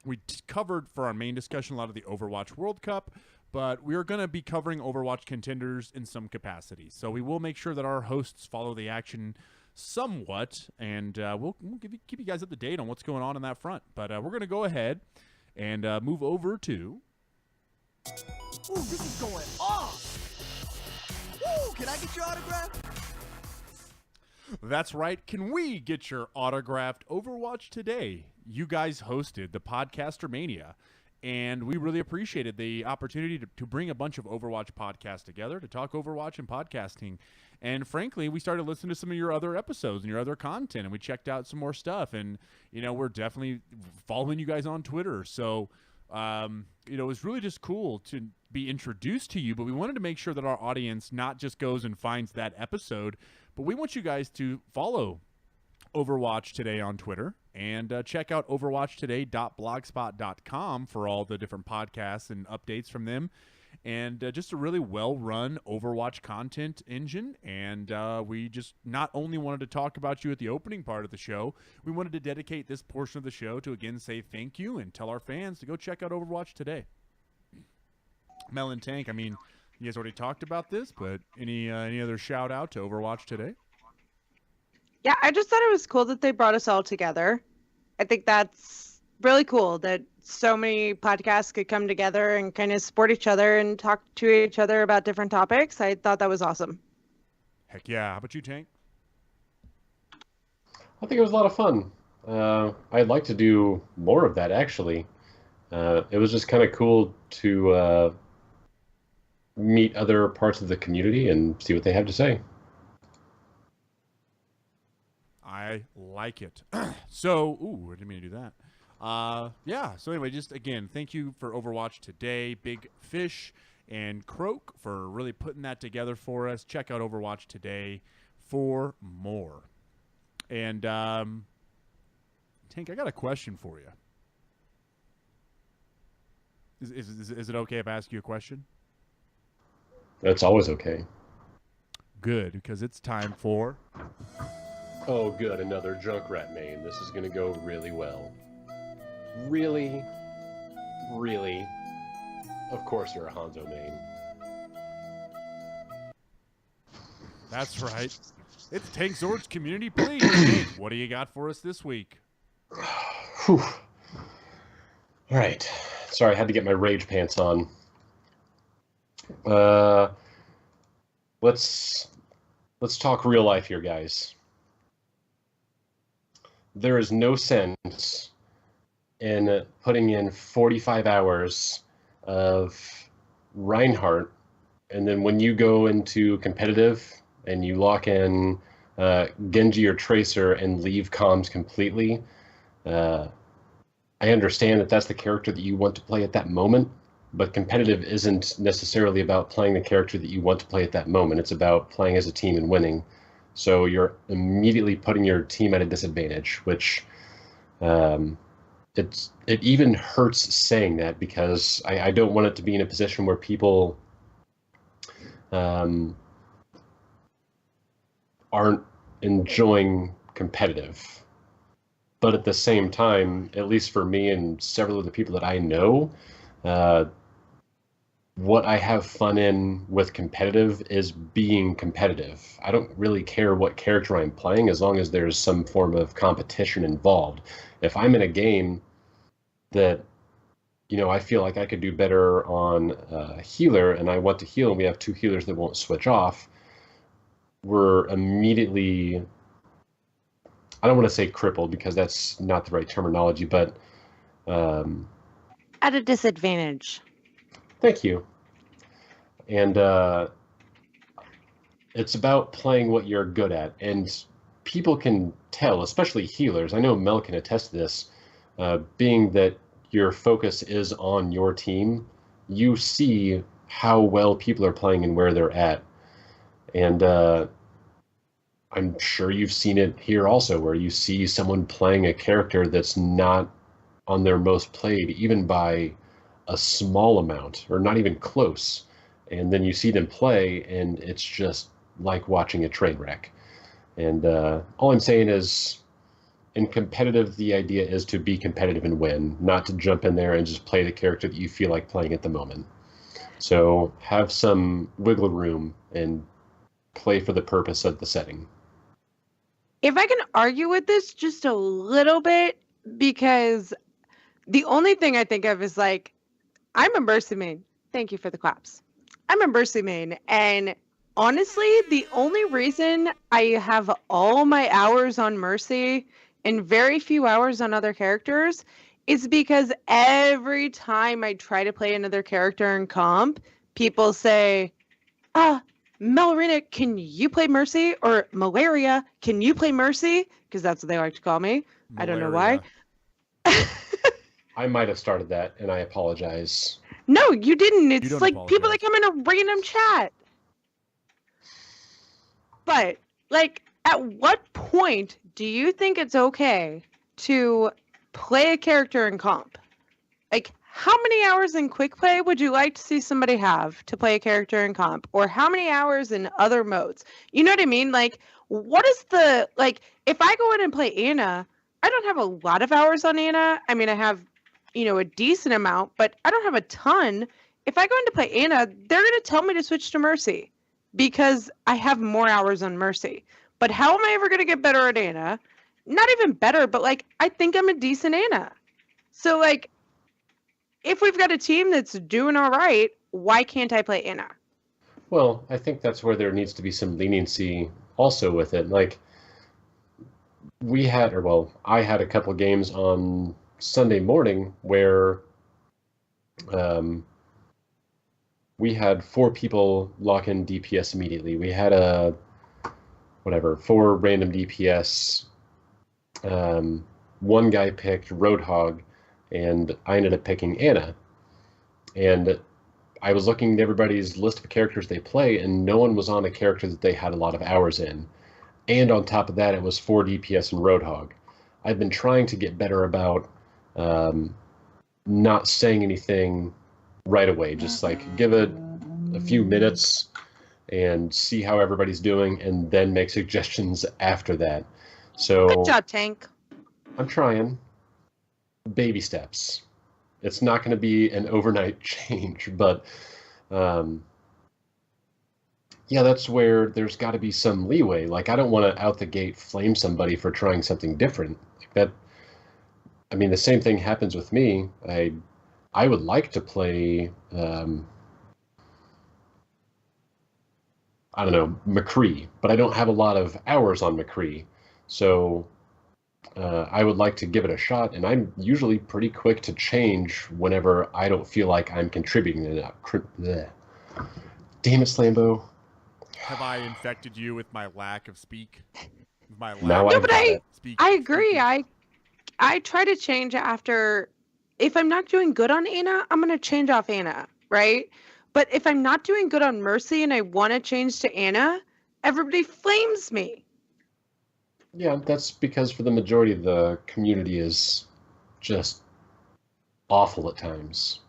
We covered for our main discussion a lot of the Overwatch World Cup, but we are going to be covering Overwatch contenders in some capacity. So we will make sure that our hosts follow the action somewhat, and we'll keep you guys up to date on what's going on that front. But we're going to go ahead and move over to... Ooh, this is going off! Ooh, can I get your autograph? That's right. Can we get your autographed Overwatch today? You guys hosted the Podcaster Mania, and we really appreciated the opportunity to bring a bunch of Overwatch podcasts together to talk Overwatch and podcasting. And frankly, we started listening to some of your other episodes and your other content, and we checked out some more stuff. And, we're definitely following you guys on Twitter. So, it was really just cool to be introduced to you, but we wanted to make sure that our audience not just goes and finds that episode, but we want you guys to follow Overwatch Today on Twitter and check out overwatchtoday.blogspot.com for all the different podcasts and updates from them. And just a really well-run Overwatch content engine. And we just not only wanted to talk about you at the opening part of the show, we wanted to dedicate this portion of the show to, again, say thank you and tell our fans to go check out Overwatch Today. Mel and Tank, I mean, you guys already talked about this, but any other shout-out to Overwatch Today? Yeah, I just thought it was cool that they brought us all together. I think that's really cool that so many podcasts could come together and kind of support each other and talk to each other about different topics. I thought that was awesome. Heck yeah. How about you, Tank? I think it was a lot of fun. I'd like to do more of that, actually. It was just kind of cool to meet other parts of the community and see what they have to say. I like it. So, I didn't mean to do that. Yeah, so anyway, just again, thank you for Overwatch Today, Big Fish, and Croak for really putting that together for us. Check out Overwatch today for more. And, Tank, I got a question for you. Is it okay if I ask you a question? That's always okay. Good, because it's time for... Oh, good, another Junkrat main. This is going to go really well. Really? Really? Of course you're a Hanzo main. That's right. It's Tank Zord's Community Plea. Tank, what do you got for us this week? Whew. All right. Sorry, I had to get my rage pants on. Let's talk real life here, guys. There is no sense in putting in 45 hours of Reinhardt, and then when you go into competitive and you lock in Genji or Tracer and leave comms completely, I understand that that's the character that you want to play at that moment, but competitive isn't necessarily about playing the character that you want to play at that moment. It's about playing as a team and winning. So you're immediately putting your team at a disadvantage, which it even hurts saying that, because I don't want it to be in a position where people aren't enjoying competitive. But at the same time, at least for me and several of the people that I know, what I have fun in with competitive is being competitive. I don't really care what character I'm playing as long as there's some form of competition involved. If I'm in a game that, you know, I feel like I could do better on a healer and I want to heal and we have two healers that won't switch off, we're immediately... I don't want to say crippled because that's not the right terminology, but... At a disadvantage. Thank you. And it's about playing what you're good at. And people can tell, especially healers. I know Mel can attest to this. Being that your focus is on your team, you see how well people are playing and where they're at. And... I'm sure you've seen it here also, where you see someone playing a character that's not on their most played, even by a small amount, or not even close. And then you see them play, and it's just like watching a train wreck. And all I'm saying is, in competitive, the idea is to be competitive and win, not to jump in there and just play the character that you feel like playing at the moment. So have some wiggle room and play for the purpose of the setting. If I can argue with this just a little bit, because the only thing I think of is like, I'm a Mercy main. Thank you for the claps. I'm a Mercy main, and honestly, the only reason I have all my hours on Mercy and very few hours on other characters is because every time I try to play another character in comp, people say, Malarina, can you play Mercy? Or Malaria, can you play Mercy? Because that's what they like to call me. Malaria. I don't know why. I might have started that, and I apologize. No, you didn't. It's like apologize. People that come in a random chat. But, like, at what point do you think it's okay to play a character in comp? Like, how many hours in quick play would you like to see somebody have to play a character in comp? Or how many hours in other modes? You know what I mean? Like, what is the, like, if I go in and play Anna, I don't have a lot of hours on Anna. I mean, I have, you know, a decent amount, but I don't have a ton. If I go in to play Anna, they're going to tell me to switch to Mercy because I have more hours on Mercy. But how am I ever going to get better at Anna? Not even better, but, like, I think I'm a decent Anna. So, like, if we've got a team that's doing all right, why can't I play Anna? Well, I think that's where there needs to be some leniency also with it. Like, I had a couple games on Sunday morning where we had 4 people lock in DPS immediately. We had 4 random DPS. One guy picked Roadhog, and I ended up picking Anna. And I was looking at everybody's list of characters they play, and no one was on a character that they had a lot of hours in. And on top of that, it was 4 DPS and Roadhog. I've been trying to get better about not saying anything right away. Just like give it a few minutes and see how everybody's doing, and then make suggestions after that. So Good job, Tank. I'm trying. Baby steps. It's not going to be an overnight change, but yeah, that's where there's got to be some leeway. Like, I don't want to out the gate flame somebody for trying something different. Like that. I mean, the same thing happens with me. I would like to play, I don't know, McCree, but I don't have a lot of hours on McCree. So I would like to give it a shot, and I'm usually pretty quick to change whenever I don't feel like I'm contributing enough. Damn it, Slambo. Have I infected you with my lack of speak? My lack Now No, I've but got it. I agree. I try to change after. If I'm not doing good on Ana, I'm gonna change off Ana, right? But if I'm not doing good on Mercy and I want to change to Ana, everybody flames me. Yeah, that's because for the majority of the community is just awful at times.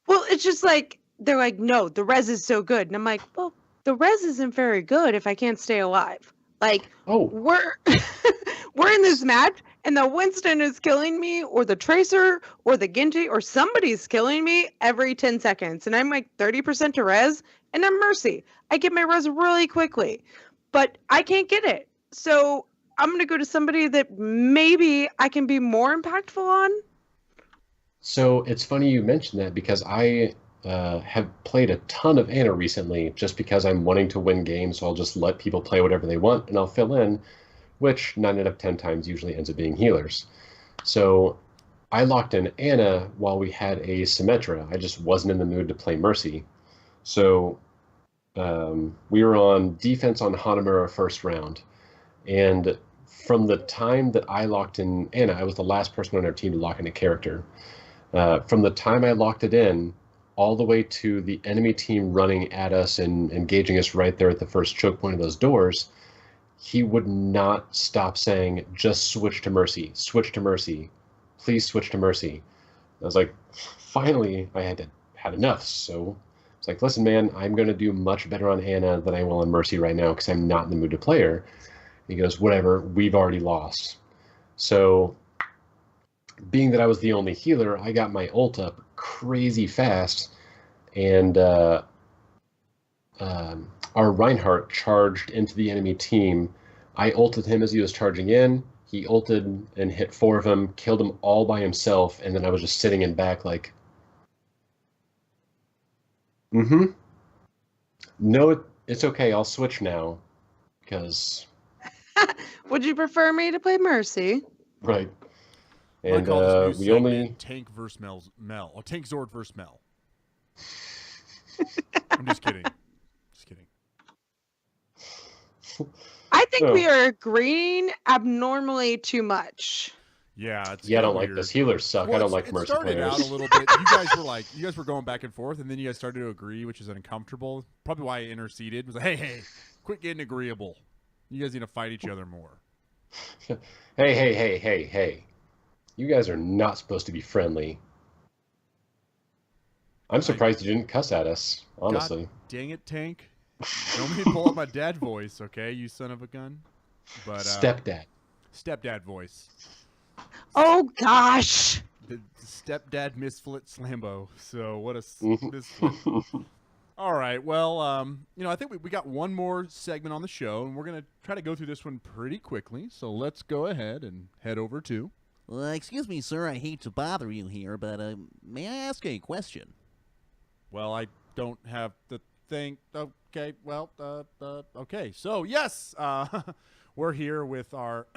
Well, it's just like they're like, no, the res is so good, and I'm like, well, the res isn't very good if I can't stay alive. Like, we're we're in this match, and the Winston is killing me, or the Tracer, or the Genji, or somebody's killing me every 10 seconds, and I'm like 30% to res, and I'm Mercy. I get my res really quickly, but I can't get it. So I'm gonna go to somebody that maybe I can be more impactful on. So it's funny you mentioned that, because I have played a ton of Ana recently just because I'm wanting to win games, so I'll just let people play whatever they want and I'll fill in, which 9 out of 10 times usually ends up being healers. So I locked in Ana while we had a Symmetra. I just wasn't in the mood to play Mercy. So we were on defense on Hanamura first round. And from the time that I locked in Ana, I was the last person on our team to lock in a character. From the time I locked it in, all the way to the enemy team running at us and engaging us right there at the first choke point of those doors, he would not stop saying, just switch to Mercy, please switch to Mercy. I was like, finally, I had enough. So it's like, listen, man, I'm going to do much better on Ana than I will on Mercy right now because I'm not in the mood to play her. He goes, whatever, we've already lost. So being that I was the only healer, I got my ult up crazy fast, and our Reinhardt charged into the enemy team. I ulted him as he was charging in. He ulted and hit 4 of them, killed them all by himself, and then I was just sitting in back like, no, it's okay, I'll switch now, because... Would you prefer me to play Mercy? Right. And we segment, only Tank versus Mel, or Tank Zord versus Mel. I'm just kidding. I think we are agreeing abnormally too much. Yeah, it's I don't weird. like this. Healers suck. Well, I don't like Mercy players. It started out a little bit. You guys were going back and forth, and then you guys started to agree, which is uncomfortable. Probably why I interceded. Was like, hey, quit getting agreeable. You guys need to fight each other more. Hey. You guys are not supposed to be friendly. I'm surprised you didn't cuss at us, honestly. God dang it, Tank. Don't make me pull up my dad voice, okay, you son of a gun. But Stepdad voice. Oh, gosh. The stepdad Misflit Slambo. So what a Misflit. All right, well, I think we got one more segment on the show, and we're going to try to go through this one pretty quickly. So let's go ahead and head over to... excuse me, sir, I hate to bother you here, but may I ask a question? Well, I don't have the thing. Okay, well, okay. So, yes, we're here with our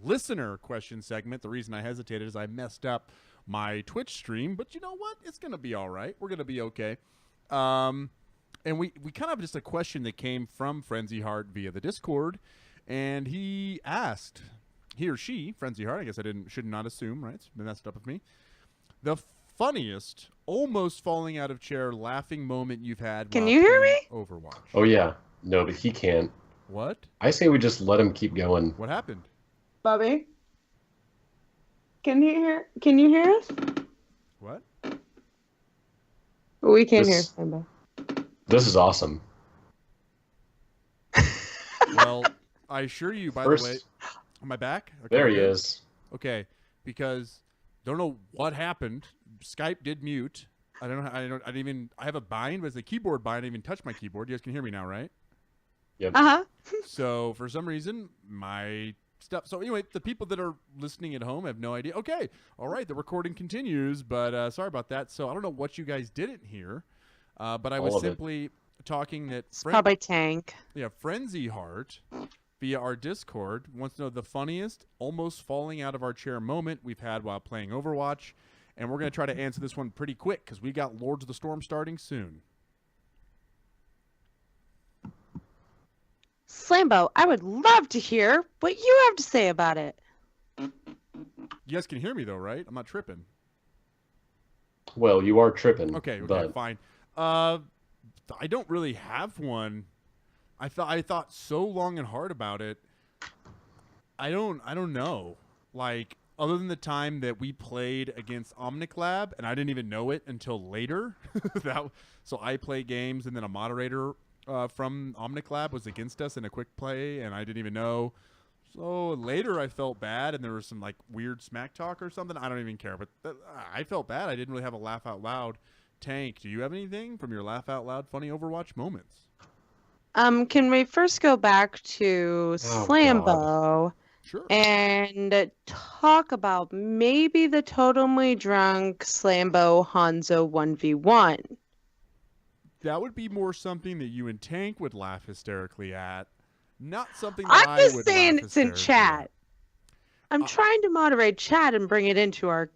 listener question segment. The reason I hesitated is I messed up my Twitch stream, but you know what? It's going to be all right. We're going to be okay. And we kind of just a question that came from Frenzy Heart via the Discord, and he or she, Frenzy Heart, I guess I should not assume, right? It's been messed up with me. The funniest, almost falling out of chair, laughing moment you've had Can while you hear playing me? Overwatch. Oh, yeah. No, but he can't. What? I say we just let him keep going. What happened? Bobby? Can you hear us? What? We can't hear This- Simba. This is awesome. Well, I assure you, by First- the way, am I back? Okay, There he good. is. Okay, because don't know what happened. Skype did mute. I don't know. I didn't even. I have a bind, but it's a keyboard bind. I didn't even touch my keyboard. You guys can hear me now, right? Yep. Uh-huh. So for some reason, my stuff. So anyway, the people that are listening at home have no idea. Okay, all right, the recording continues, but sorry about that. So I don't know what you guys didn't hear, but I was All of it. simply talking that. It's probably Tank. Yeah, Frenzy Heart via our Discord wants to know the funniest, almost falling out of our chair moment we've had while playing Overwatch, and we're going to try to answer this one pretty quick because we got Lords of the Storm starting soon. Slambo, I would love to hear what you have to say about it. You guys can hear me though, right? I'm not tripping. Well, you are tripping. Okay, but fine. I don't really have one. I thought so long and hard about it. I don't know. Like, other than the time that we played against Omniclab, and I didn't even know it until later. So I play games, and then a moderator from Omniclab was against us in a quick play, and I didn't even know. So later I felt bad, and there was some like weird smack talk or something. I don't even care, but I felt bad. I didn't really have a laugh out loud. Tank, do you have anything from your laugh out loud funny Overwatch moments? Can we first go back to Oh, Slambo Sure. and talk about maybe the totally drunk Slambo Hanzo 1v1? That would be more something that you and Tank would laugh hysterically at, not something that I'm I just would saying laugh it's in hysterically chat. at. I'm trying to moderate chat and bring it into our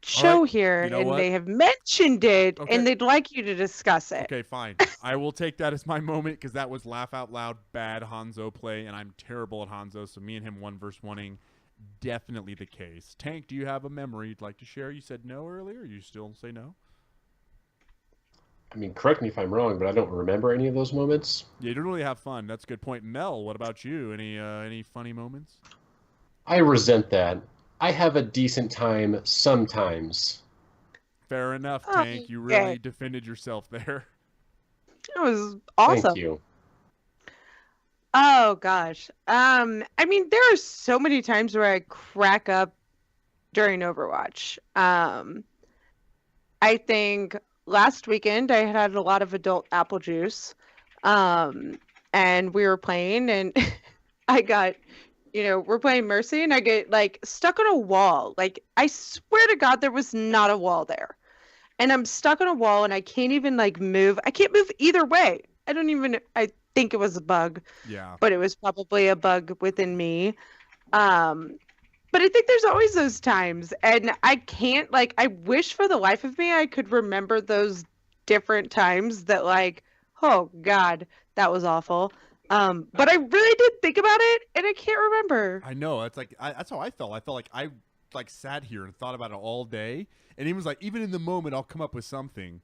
show right, here, you know and what? they have mentioned it, Okay. and they'd like you to discuss it. Okay, fine. I will take that as my moment because that was laugh out loud bad Hanzo play, and I'm terrible at Hanzo. So me and him 1v1ing, definitely the case. Tank, do you have a memory you'd like to share? You said no earlier. You still say no? I mean, correct me if I'm wrong, but I don't remember any of those moments. Yeah, you don't really have fun. That's a good point. Mel, what about you? Any funny moments? I resent that. I have a decent time sometimes. Fair enough, Oh, Tank. You yeah. really defended yourself there. It was awesome. Thank you. Oh gosh. I mean, there are so many times where I crack up during Overwatch. I think last weekend I had a lot of adult apple juice. And we were playing, and I got, we're playing Mercy, and I get like stuck on a wall. Like, I swear to God, there was not a wall there. And I'm stuck on a wall, and I can't even like move. I can't move either way. I think it was a bug, Yeah. but it was probably a bug within me. But I think there's always those times, and I can't, like, I wish for the life of me I could remember those different times that, like, oh God, that was awful. But I really did think about it, and I can't remember. I know. It's like that's how I felt. I felt like I sat here and thought about it all day, and he was like, even in the moment, I'll come up with something,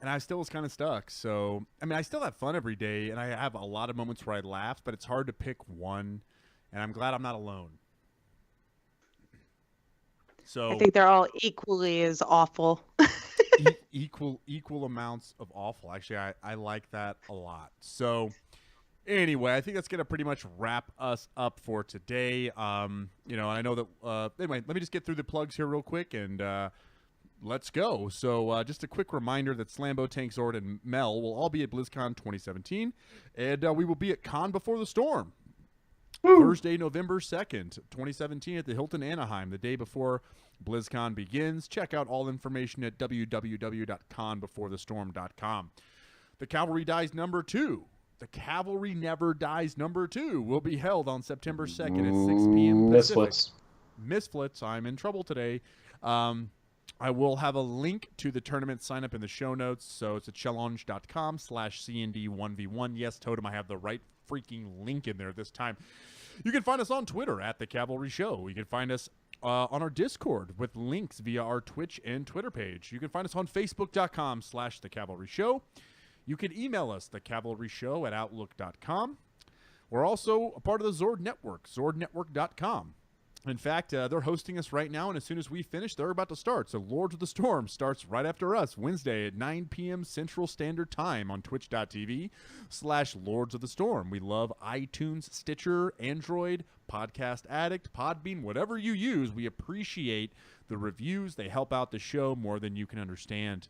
and I still was kind of stuck. So I mean, I still have fun every day, and I have a lot of moments where I laugh, but it's hard to pick one, and I'm glad I'm not alone. So I think they're all equally as awful. equal amounts of awful. Actually, I like that a lot. So anyway, I think that's going to pretty much wrap us up for today. I know that anyway, let me just get through the plugs here real quick, and let's go. So just a quick reminder that Slambo, Tank, Zord, and Mel will all be at BlizzCon 2017, and we will be at Con Before the Storm Thursday, November 2nd, 2017 at the Hilton Anaheim, the day before BlizzCon begins. Check out all information at www.conbeforethestorm.com. The Cavalry Dies number 2. The Cavalry Never Dies number 2 will be held on September 2nd at 6 p.m. Pacific. Misflits. I'm in trouble today. I will have a link to the tournament sign up in the show notes. So it's at challenge.com/CND1v1. Yes, Totem, I have the right freaking link in there this time. You can find us on Twitter at The Cavalry Show. You can find us on our Discord with links via our Twitch and Twitter page. You can find us on Facebook.com/The Cavalry Show. You can email us, thecavalryshow@outlook.com. We're also a part of the Zord Network, zordnetwork.com. In fact, they're hosting us right now, and as soon as we finish, they're about to start. So Lords of the Storm starts right after us, Wednesday at 9 p.m. Central Standard Time on twitch.tv/Lords of the Storm. We love iTunes, Stitcher, Android, Podcast Addict, Podbean, whatever you use. We appreciate the reviews. They help out the show more than you can understand.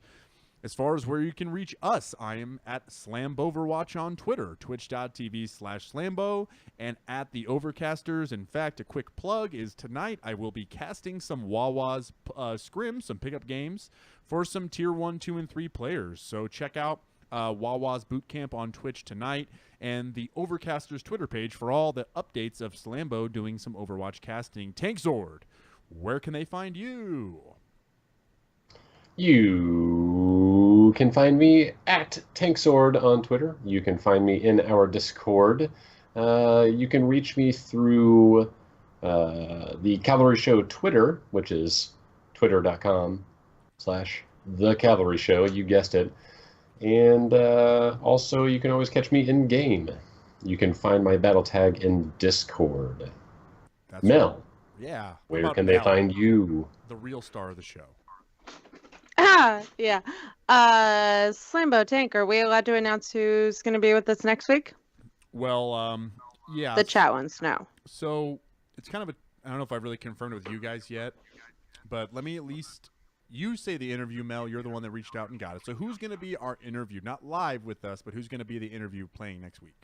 As far as where you can reach us, I am at SlamboVerwatch on Twitter, twitch.tv/Slambo, and at the Overcasters. In fact, a quick plug is tonight I will be casting some Wawa's scrims, some pickup games, for some Tier 1, 2, and 3 players. So check out Wawa's Bootcamp on Twitch tonight and the Overcasters Twitter page for all the updates of Slambo doing some Overwatch casting. Tankzord, where can they find you? You can find me at Tanksword on Twitter. You can find me in our Discord. You can reach me through the Cavalry Show Twitter, which is twitter.com/The Cavalry Show. You guessed it. And also, you can always catch me in game. You can find my battle tag in Discord. That's Mel. right. Yeah. Where can they find you? The real star of the show. Yeah. Slambo Tank, are we allowed to announce who's going to be with us next week? Well, yeah. The chat ones, no. So it's kind of I don't know if I've really confirmed it with you guys yet, but let me at least, you say the interview, Mel. You're the one that reached out and got it. So who's going to be our interview? Not live with us, but who's going to be the interview playing next week?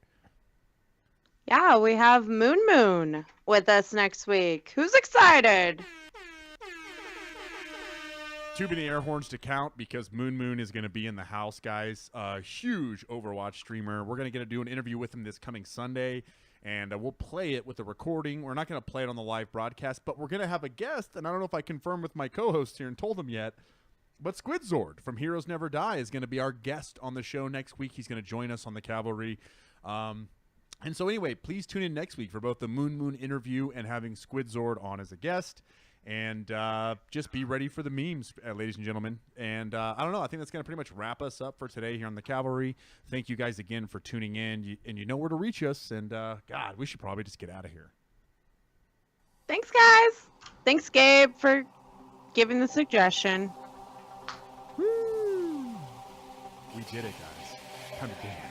Yeah, we have Moon with us next week. Who's excited? Too many air horns to count because Moon is going to be in the house, guys. Huge Overwatch streamer. We're going to do an interview with him this coming Sunday, and we'll play it with a recording. We're not going to play it on the live broadcast, but we're going to have a guest, and I don't know if I confirmed with my co-host here and told him yet, but Squidzord from Heroes Never Die is going to be our guest on the show next week. He's going to join us on the Cavalry. And so anyway, please tune in next week for both the Moon interview and having Squidzord on as a guest. And just be ready for the memes, ladies and gentlemen. And I don't know. I think that's going to pretty much wrap us up for today here on the Cavalry. Thank you guys again for tuning in. And you know where to reach us. And, God, we should probably just get out of here. Thanks, guys. Thanks, Gabe, for giving the suggestion. Woo! We did it, guys. Time to dance.